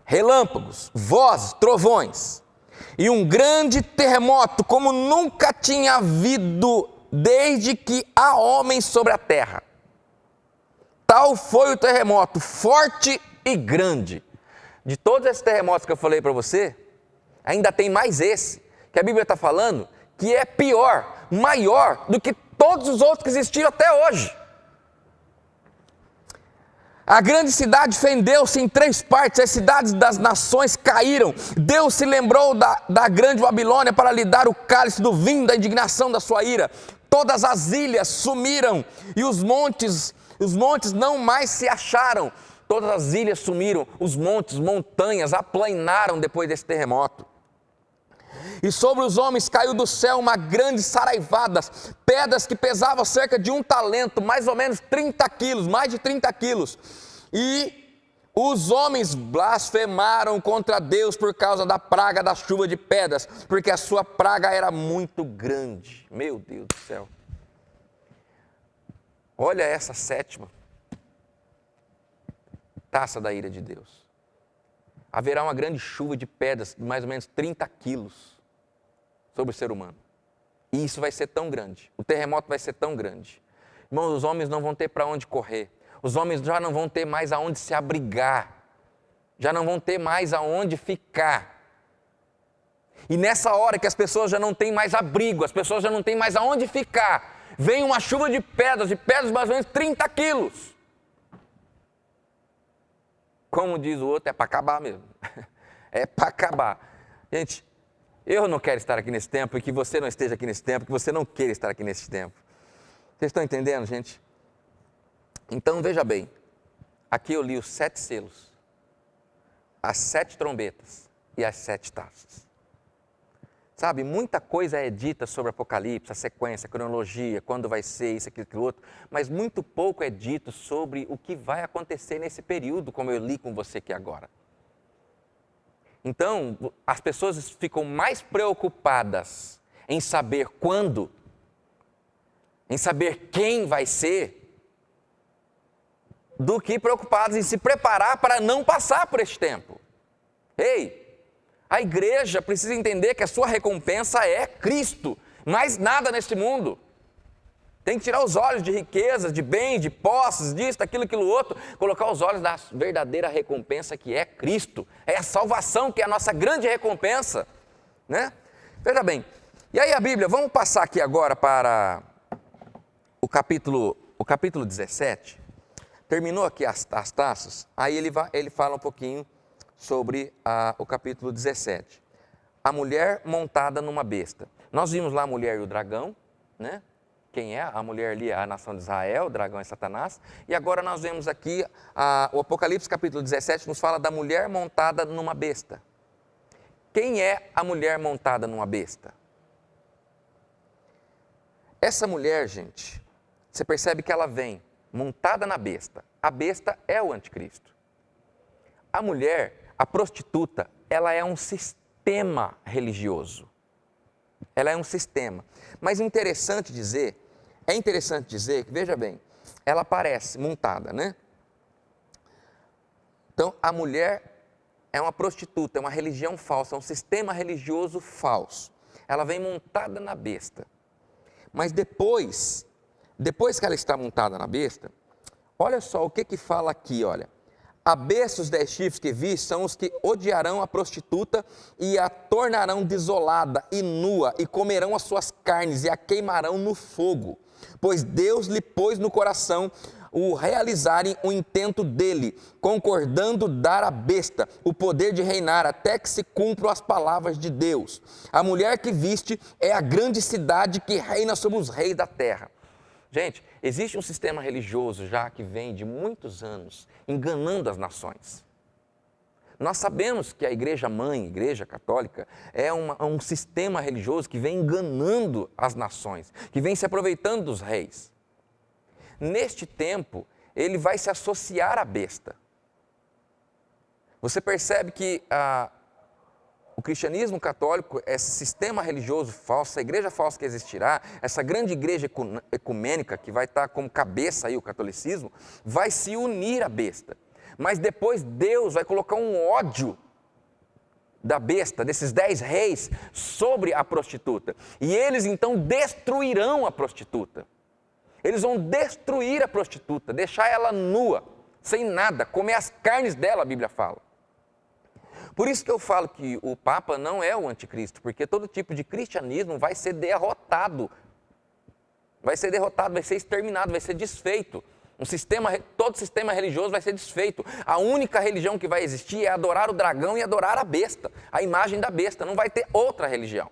relâmpagos, vozes, trovões, e um grande terremoto, como nunca tinha havido desde que há homens sobre a terra. Tal foi o terremoto, forte e grande. De todos esses terremotos que eu falei para você, ainda tem mais esse, que a Bíblia está falando, que é pior, maior do que todos os outros que existiram até hoje. A grande cidade fendeu-se em 3 partes, as cidades das nações caíram. Deus se lembrou da grande Babilônia para lhe dar o cálice do vinho da indignação da sua ira. Todas as ilhas sumiram e os montes não mais se acharam. Todas as ilhas sumiram, os montes, montanhas aplainaram depois desse terremoto. E sobre os homens caiu do céu uma grande saraivada, pedras que pesavam cerca de 1 talento, mais ou menos 30 quilos, mais de 30 quilos. E os homens blasfemaram contra Deus por causa da praga da chuva de pedras, porque a sua praga era muito grande. Meu Deus do céu. Olha essa sétima taça da ira de Deus. Haverá uma grande chuva de pedras de mais ou menos 30 quilos sobre o ser humano. E isso vai ser tão grande. O terremoto vai ser tão grande. Irmãos, os homens não vão ter para onde correr. Os homens já não vão ter mais aonde se abrigar. Já não vão ter mais aonde ficar. E nessa hora que as pessoas já não têm mais abrigo, as pessoas já não têm mais aonde ficar, vem uma chuva de pedras mais ou menos 30 quilos. Como diz o outro, é para acabar mesmo. É para acabar. Gente, eu não quero estar aqui nesse tempo, e que você não esteja aqui nesse tempo, que você não queira estar aqui nesse tempo. Vocês estão entendendo, gente? Então, veja bem, aqui eu li os 7 selos, as 7 trombetas e as 7 taças. Sabe, muita coisa é dita sobre Apocalipse, a sequência, a cronologia, quando vai ser isso, aquilo, outro, mas muito pouco é dito sobre o que vai acontecer nesse período, como eu li com você aqui agora. Então, as pessoas ficam mais preocupadas em saber quando, em saber quem vai ser, do que preocupadas em se preparar para não passar por este tempo. Ei! A igreja precisa entender que a sua recompensa é Cristo, mais nada neste mundo. Tem que tirar os olhos de riquezas, de bens, de posses, disso, daquilo, aquilo outro, colocar os olhos da verdadeira recompensa que é Cristo. É a salvação que é a nossa grande recompensa, Veja bem, e aí a Bíblia, vamos passar aqui agora para o capítulo 17. Terminou aqui as taças, aí ele fala um pouquinho sobre o capítulo 17. A mulher montada numa besta. Nós vimos lá a mulher e o dragão, Quem é? A mulher ali é a nação de Israel, o dragão é Satanás. E agora nós vemos aqui, o Apocalipse capítulo 17 nos fala da mulher montada numa besta. Quem é a mulher montada numa besta? Essa mulher, gente, você percebe que ela vem montada na besta. A besta é o anticristo. A mulher, a prostituta, ela é um sistema religioso. Ela é um sistema. Mas é interessante dizer que, veja bem, ela aparece montada, Então, a mulher é uma prostituta, é uma religião falsa, é um sistema religioso falso. Ela vem montada na besta. Mas depois que ela está montada na besta, olha só o que fala aqui, olha. A besta, os 10 chifres que vi, são os que odiarão a prostituta e a tornarão desolada e nua, e comerão as suas carnes e a queimarão no fogo. pois Deus lhe pôs no coração o realizarem o intento dele, concordando dar à besta o poder de reinar até que se cumpram as palavras de Deus. A mulher que viste é a grande cidade que reina sobre os reis da terra. Gente, existe um sistema religioso já que vem de muitos anos enganando as nações. Nós sabemos que a igreja mãe, a igreja católica, é um sistema religioso que vem enganando as nações, que vem se aproveitando dos reis. Neste tempo, ele vai se associar à besta. Você percebe que o cristianismo católico, esse sistema religioso falso, essa igreja falsa que existirá, essa grande igreja ecumênica que vai estar como cabeça aí o catolicismo, vai se unir à besta. Mas depois Deus vai colocar um ódio da besta, desses 10 reis, sobre a prostituta. E eles então destruirão a prostituta. Eles vão destruir a prostituta, deixar ela nua, sem nada, comer as carnes dela, a Bíblia fala. Por isso que eu falo que o Papa não é o anticristo, porque todo tipo de cristianismo vai ser derrotado. Vai ser derrotado, vai ser exterminado, vai ser desfeito. Todo sistema religioso vai ser desfeito. A única religião que vai existir é adorar o dragão e adorar a besta, a imagem da besta. Não vai ter outra religião.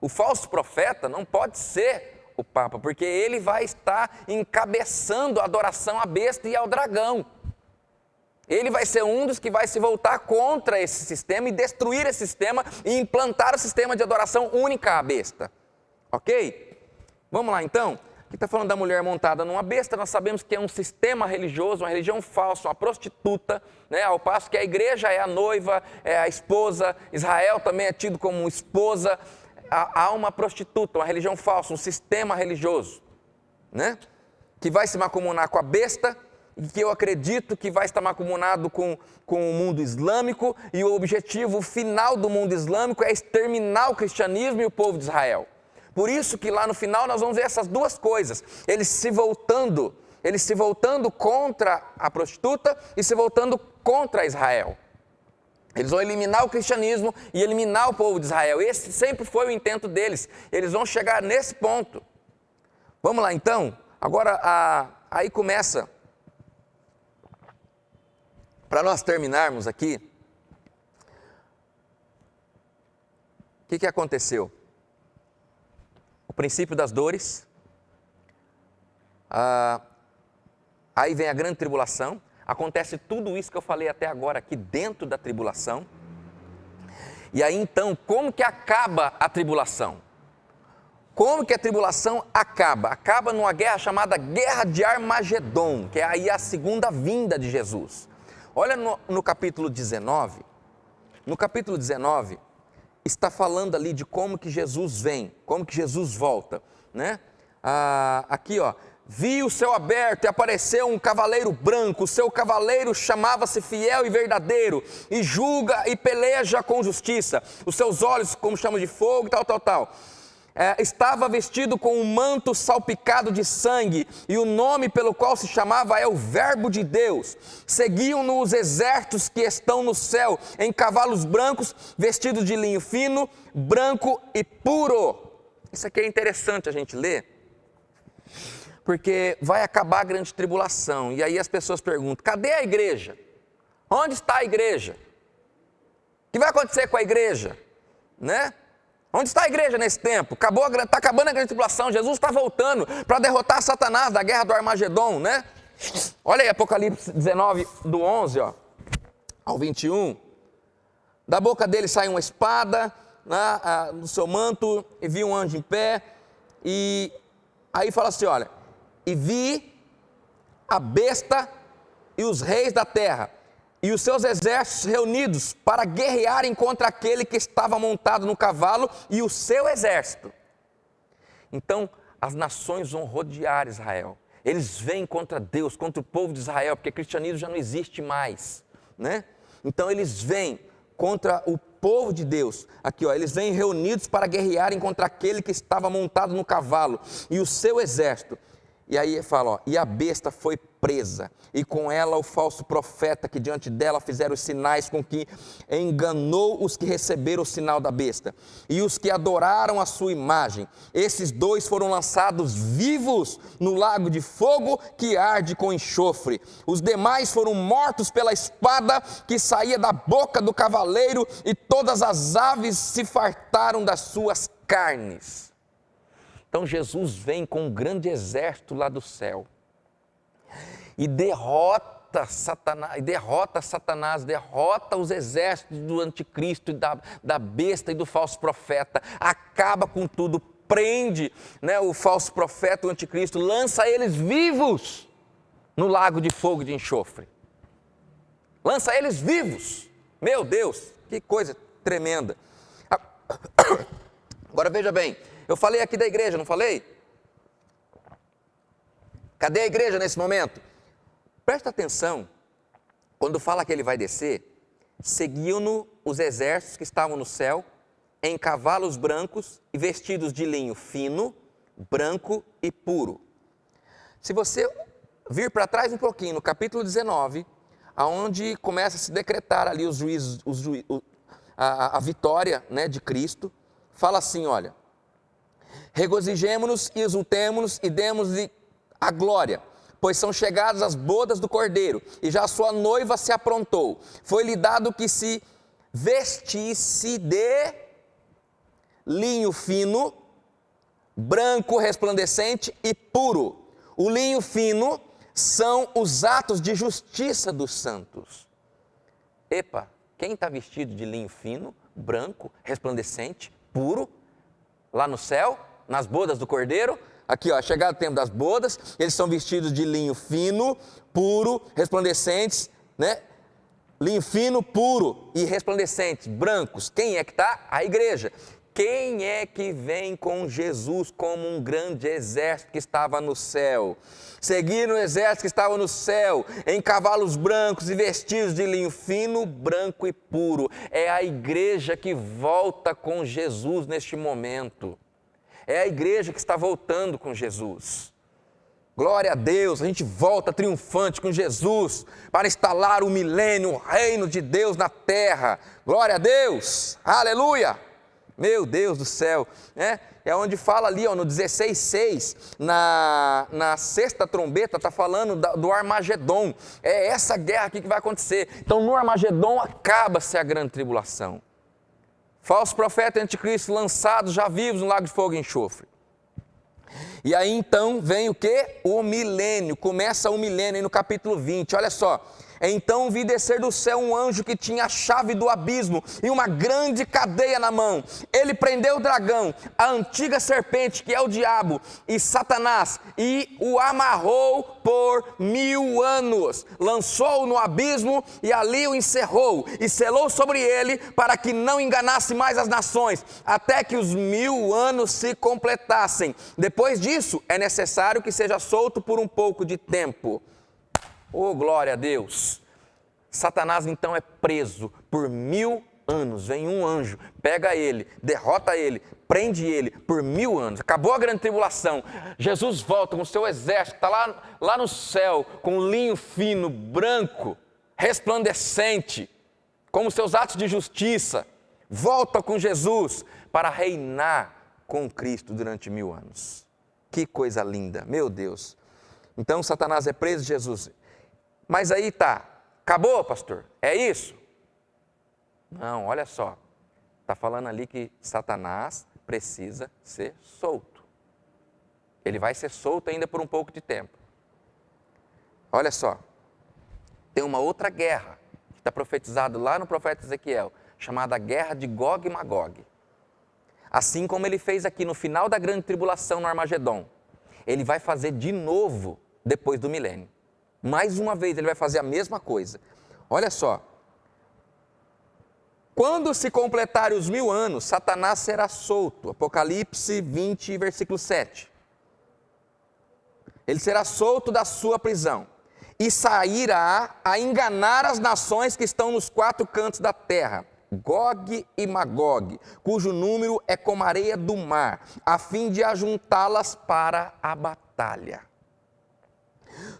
O falso profeta não pode ser o Papa, porque ele vai estar encabeçando a adoração à besta e ao dragão. Ele vai ser um dos que vai se voltar contra esse sistema e destruir esse sistema e implantar o sistema de adoração única à besta. Ok? Vamos lá então. Aqui está falando da mulher montada numa besta, nós sabemos que é um sistema religioso, uma religião falsa, uma prostituta, né? Ao passo que a igreja é a noiva, é a esposa, Israel também é tido como esposa. Há uma prostituta, uma religião falsa, um sistema religioso, né? Que vai se mancomunar com a besta, e que eu acredito que vai estar mancomunado com o mundo islâmico, e o objetivo final do mundo islâmico é exterminar o cristianismo e o povo de Israel. Por isso que lá no final nós vamos ver essas duas coisas, eles se voltando contra a prostituta e se voltando contra Israel. Eles vão eliminar o cristianismo e eliminar o povo de Israel. Esse sempre foi o intento deles. Eles vão chegar nesse ponto. Vamos lá então. Agora, aí começa. Para nós terminarmos aqui. O que aconteceu? O princípio das dores. Aí vem a grande tribulação. Acontece tudo isso que eu falei até agora aqui dentro da tribulação. E aí então, como que acaba a tribulação? Como que a tribulação acaba? Acaba numa guerra chamada Guerra de Armagedon, que é aí a segunda vinda de Jesus. Olha no capítulo 19. No capítulo 19, está falando ali de como que Jesus vem, como que Jesus volta, né? Aqui ó. Vi o céu aberto e apareceu um cavaleiro branco, o seu cavaleiro chamava-se Fiel e Verdadeiro, e julga e peleja com justiça, os seus olhos como chamas de fogo, tal. Estava vestido com um manto salpicado de sangue, e o nome pelo qual se chamava é o Verbo de Deus. Seguiam-no os exércitos que estão no céu, em cavalos brancos, vestidos de linho fino, branco e puro. Isso aqui é interessante a gente ler, porque vai acabar a grande tribulação, e aí as pessoas perguntam, cadê a igreja? Onde está a igreja? O que vai acontecer com a igreja? Né? Onde está a igreja nesse tempo? Está acabando a grande tribulação, Jesus está voltando para derrotar Satanás da guerra do Armagedon, né? Olha aí Apocalipse 19, do 11 ao 21, da boca dele sai uma espada, né, no seu manto, e vi um anjo em pé, e aí fala assim, olha, e vi a besta e os reis da terra e os seus exércitos reunidos para guerrearem contra aquele que estava montado no cavalo e o seu exército. Então as nações vão rodear Israel, eles vêm contra Deus, contra o povo de Israel, porque o cristianismo já não existe mais, né? Então eles vêm contra o povo de Deus, aqui ó, eles vêm reunidos para guerrearem contra aquele que estava montado no cavalo e o seu exército. E aí fala, ó, e a besta foi presa, e com ela o falso profeta que diante dela fizeram os sinais com que enganou os que receberam o sinal da besta e os que adoraram a sua imagem. Esses dois foram lançados vivos no lago de fogo que arde com enxofre. Os demais foram mortos pela espada que saía da boca do cavaleiro, e todas as aves se fartaram das suas carnes. Então Jesus vem com um grande exército lá do céu e derrota Satanás, derrota os exércitos do anticristo, e da besta e do falso profeta, acaba com tudo, prende, né, o falso profeta, o anticristo, lança eles vivos no lago de fogo e de enxofre. Lança eles vivos. Meu Deus, que coisa tremenda. Agora veja bem, eu falei aqui da igreja, não falei? Cadê a igreja nesse momento? Presta atenção, quando fala que ele vai descer, seguiam-no os exércitos que estavam no céu, em cavalos brancos e vestidos de linho fino, branco e puro. Se você vir para trás um pouquinho, no capítulo 19, aonde começa a se decretar ali os juízos, a vitória, né, de Cristo, fala assim, olha: regozijemo-nos e exultemo-nos e demos-lhe a glória, pois são chegadas as bodas do Cordeiro, e já a sua noiva se aprontou. Foi-lhe dado que se vestisse de linho fino, branco, resplandecente e puro. O linho fino são os atos de justiça dos santos. Epa, quem está vestido de linho fino, branco, resplandecente, puro, lá no céu, nas bodas do Cordeiro? Aqui, ó, chegado o tempo das bodas, eles são vestidos de linho fino, puro, resplandecentes, né? Linho fino, puro e resplandecentes, brancos. Quem é que está? A igreja. Quem é que vem com Jesus como um grande exército que estava no céu? Seguindo o exército que estava no céu, em cavalos brancos e vestidos de linho fino, branco e puro. É a igreja que volta com Jesus neste momento. É a igreja que está voltando com Jesus. Glória a Deus, a gente volta triunfante com Jesus para instalar o milênio, o reino de Deus na terra. Glória a Deus, aleluia. Meu Deus do céu, né? É onde fala ali, ó, no 16:6, na sexta trombeta, está falando do Armagedon. É essa guerra aqui que vai acontecer. Então no Armagedon acaba-se a grande tribulação. Falso profeta e anticristo lançados já vivos no lago de fogo e enxofre. E aí então vem o quê? O milênio, começa o milênio aí no capítulo 20, olha só. Então vi descer do céu um anjo que tinha a chave do abismo e uma grande cadeia na mão. Ele prendeu o dragão, a antiga serpente, que é o diabo, e Satanás, e o amarrou por 1000 anos. Lançou-o no abismo e ali o encerrou, e selou sobre ele para que não enganasse mais as nações, até que os 1000 anos se completassem. Depois disso, é necessário que seja solto por um pouco de tempo. Oh, glória a Deus! Satanás então é preso por 1000 anos. Vem um anjo, pega ele, derrota ele, prende ele por 1000 anos. Acabou a grande tribulação. Jesus volta com o seu exército, está lá no céu, com um linho fino, branco, resplandecente, como seus atos de justiça. Volta com Jesus para reinar com Cristo durante 1000 anos. Que coisa linda, meu Deus! Então Satanás é preso, Jesus. Mas aí tá, acabou, pastor? É isso? Não, olha só, está falando ali que Satanás precisa ser solto. Ele vai ser solto ainda por um pouco de tempo. Olha só, tem uma outra guerra, que está profetizado lá no profeta Ezequiel, chamada Guerra de Gog e Magog. Assim como ele fez aqui no final da grande tribulação no Armagedon, ele vai fazer de novo depois do milênio. Mais uma vez ele vai fazer a mesma coisa. Olha só. Quando se completarem os 1000 anos, Satanás será solto. Apocalipse 20, versículo 7. Ele será solto da sua prisão e sairá a enganar as nações que estão nos 4 cantos da terra, Gog e Magog, cujo número é como a areia do mar, a fim de ajuntá-las para a batalha.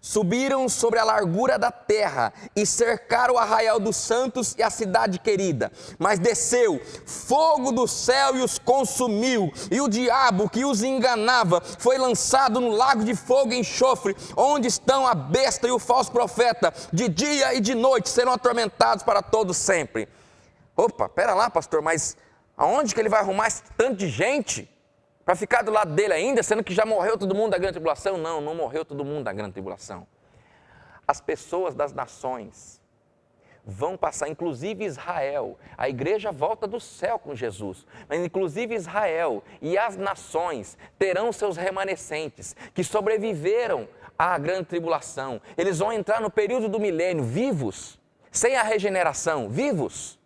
Subiram sobre a largura da terra e cercaram o arraial dos santos e a cidade querida. Mas desceu fogo do céu e os consumiu, e o diabo que os enganava foi lançado no lago de fogo e enxofre, onde estão a besta e o falso profeta. De dia e de noite serão atormentados para todo sempre. Opa, pera lá, pastor, mas aonde que ele vai arrumar esse tanto de gente para ficar do lado dele ainda, sendo que já morreu todo mundo da grande tribulação? Não, não morreu todo mundo da grande tribulação. As pessoas das nações vão passar, inclusive Israel. A igreja volta do céu com Jesus, mas inclusive Israel e as nações terão seus remanescentes, que sobreviveram à grande tribulação. Eles vão entrar no período do milênio, vivos, sem a regeneração, vivos.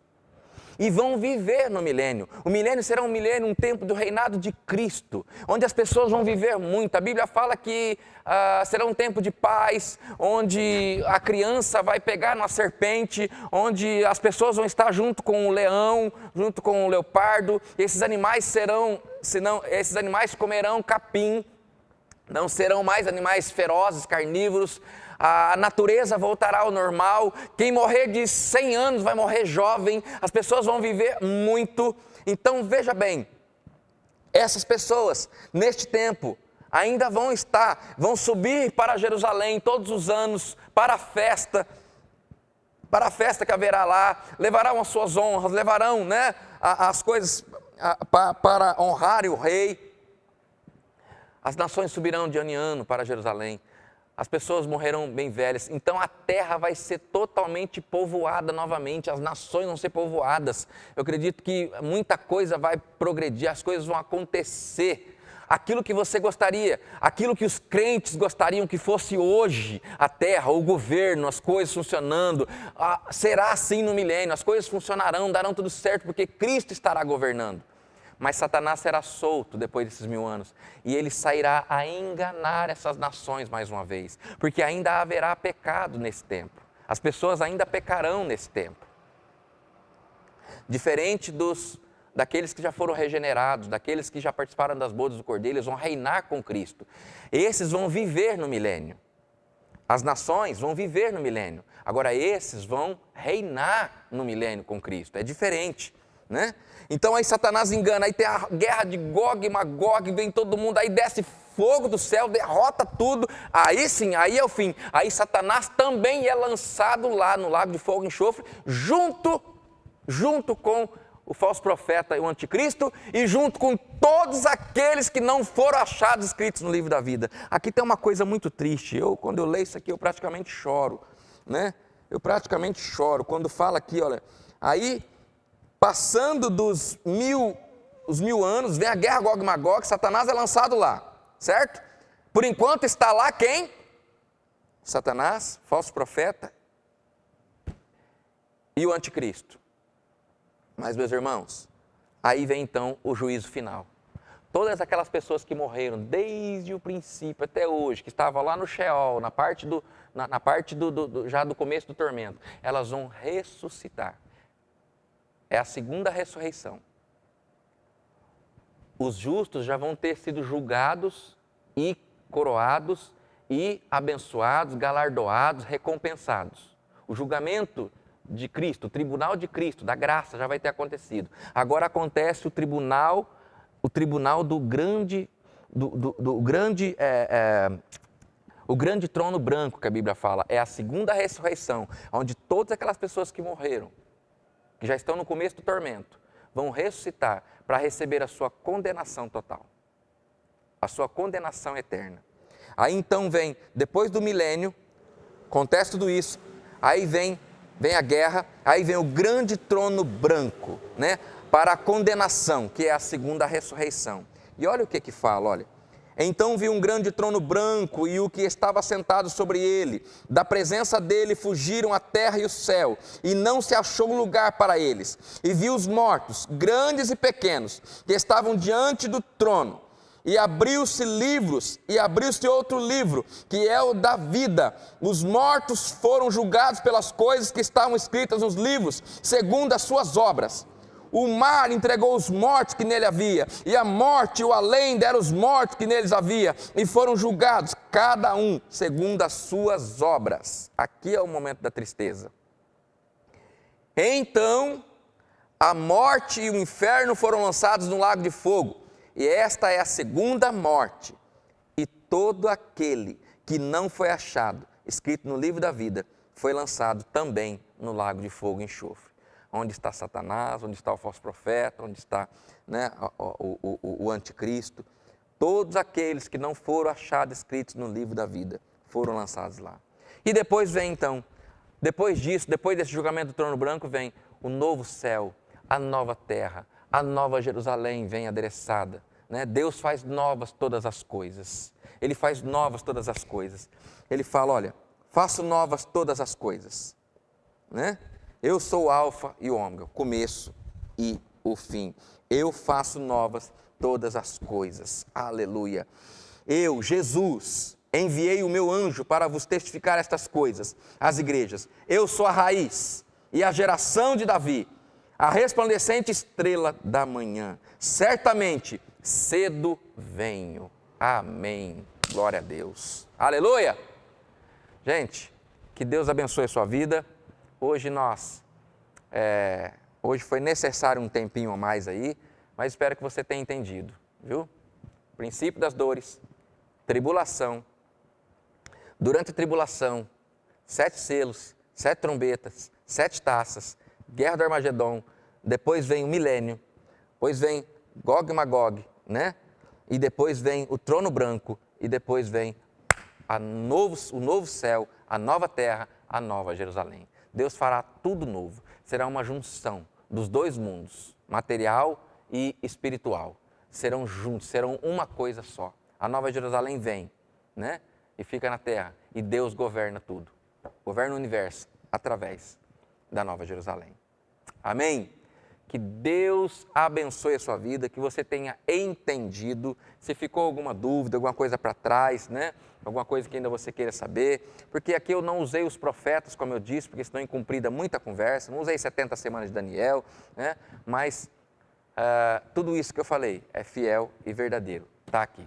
E vão viver no milênio. O milênio será um milênio, um tempo do reinado de Cristo, onde as pessoas vão viver muito. A Bíblia fala que será um tempo de paz, onde a criança vai pegar uma serpente, onde as pessoas vão estar junto com o leão, junto com o leopardo. E esses animais esses animais comerão capim, não serão mais animais ferozes, carnívoros. A natureza voltará ao normal. Quem morrer de 100 anos vai morrer jovem. As pessoas vão viver muito. Então veja bem, essas pessoas neste tempo ainda vão subir para Jerusalém todos os anos para a festa que haverá lá. Levarão as suas honras, levarão, as coisas para honrar o rei. As nações subirão de ano em ano para Jerusalém. As pessoas morrerão bem velhas, então a terra vai ser totalmente povoada novamente, as nações vão ser povoadas. Eu acredito que muita coisa vai progredir, as coisas vão acontecer. Aquilo que você gostaria, aquilo que os crentes gostariam que fosse hoje, a terra, o governo, as coisas funcionando, será assim no milênio, as coisas funcionarão, darão tudo certo, porque Cristo estará governando. Mas Satanás será solto depois desses 1000 anos, e ele sairá a enganar essas nações mais uma vez, porque ainda haverá pecado nesse tempo, as pessoas ainda pecarão nesse tempo. Diferente daqueles que já foram regenerados, daqueles que já participaram das bodas do Cordeiro, eles vão reinar com Cristo. Esses vão viver no milênio, as nações vão viver no milênio, agora esses vão reinar no milênio com Cristo, é diferente, né? Então aí Satanás engana, aí tem a guerra de Gog e Magog, vem todo mundo, aí desce fogo do céu, derrota tudo, aí sim, aí é o fim. Aí Satanás também é lançado lá no lago de fogo e enxofre, junto com o falso profeta e o anticristo, e junto com todos aqueles que não foram achados escritos no livro da vida. Aqui tem uma coisa muito triste, quando eu leio isso aqui eu praticamente choro, né? Eu praticamente choro, quando fala aqui, olha, aí passando os 1000 anos, vem a guerra Gog e Magog, Satanás é lançado lá, certo? Por enquanto está lá quem? Satanás, falso profeta e o anticristo. Mas, meus irmãos, aí vem então o juízo final. Todas aquelas pessoas que morreram desde o princípio até hoje, que estavam lá no Sheol, na parte já do começo do tormento, elas vão ressuscitar. É a segunda ressurreição. Os justos já vão ter sido julgados e coroados e abençoados, galardoados, recompensados. O julgamento de Cristo, o tribunal de Cristo, da graça, já vai ter acontecido. Agora acontece o tribunal do grande, o grande trono branco que a Bíblia fala. É a segunda ressurreição, onde todas aquelas pessoas que morreram, que já estão no começo do tormento, vão ressuscitar para receber a sua condenação total, a sua condenação eterna. Aí então vem, depois do milênio, acontece tudo isso, aí vem a guerra, aí vem o grande trono branco, né, para a condenação, que é a segunda ressurreição. E olha o que fala, olha. Então vi um grande trono branco e o que estava sentado sobre ele. Da presença dele fugiram a terra e o céu, e não se achou lugar para eles. E vi os mortos, grandes e pequenos, que estavam diante do trono. E abriu-se livros, e abriu-se outro livro, que é o da vida. Os mortos foram julgados pelas coisas que estavam escritas nos livros, segundo as suas obras. o mar entregou os mortos que nele havia, e a morte e o além deram os mortos que neles havia, e foram julgados, cada um segundo as suas obras. Aqui é o momento da tristeza. Então, a morte e o inferno foram lançados no lago de fogo, e esta é a segunda morte, e todo aquele que não foi achado, escrito no livro da vida, foi lançado também no lago de fogo e enxofre. Onde está Satanás, onde está o falso profeta, onde está, né, o anticristo. Todos aqueles que não foram achados escritos no livro da vida foram lançados lá. E depois vem então, depois disso, depois desse julgamento do trono branco, vem o novo céu, a nova terra, a nova Jerusalém vem adereçada. Né? Deus faz novas todas as coisas. Ele faz novas todas as coisas. Ele fala, olha, faço novas todas as coisas. Né? Eu sou o alfa e o ômega, o começo e o fim. Eu faço novas todas as coisas. Aleluia. Eu, Jesus, enviei o meu anjo para vos testificar estas coisas, as igrejas. Eu sou a raiz e a geração de Davi, a resplandecente estrela da manhã. Certamente, cedo venho. Amém. Glória a Deus. Aleluia. Gente, que Deus abençoe a sua vida. Hoje hoje foi necessário um tempinho a mais aí, mas espero que você tenha entendido, viu? Princípio das dores, tribulação. Durante a tribulação, 7 selos, 7 trombetas, 7 taças, guerra do Armagedon, depois vem o milênio, depois vem Gog e Magog, né? E depois vem o trono branco, e depois vem o novo céu, a nova terra, a nova Jerusalém. Deus fará tudo novo. Será uma junção dos dois mundos, material e espiritual. Serão juntos, serão uma coisa só. A nova Jerusalém vem, né? E fica na terra. E Deus governa tudo. Governa o universo através da nova Jerusalém. Amém? Que Deus abençoe a sua vida, que você tenha entendido. Se ficou alguma dúvida, alguma coisa para trás, né? Alguma coisa que ainda você queira saber, porque aqui eu não usei os profetas, como eu disse, porque senão incumprida muita conversa, não usei 70 semanas de Daniel, né? Mas tudo isso que eu falei é fiel e verdadeiro, está aqui,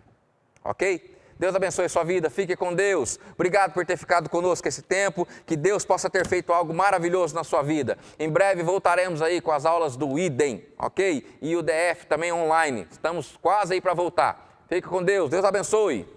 ok? Deus abençoe a sua vida, fique com Deus. Obrigado por ter ficado conosco esse tempo, que Deus possa ter feito algo maravilhoso na sua vida. Em breve voltaremos aí com as aulas do IDEM, ok? E o DF também online, estamos quase aí para voltar. Fique com Deus, Deus abençoe.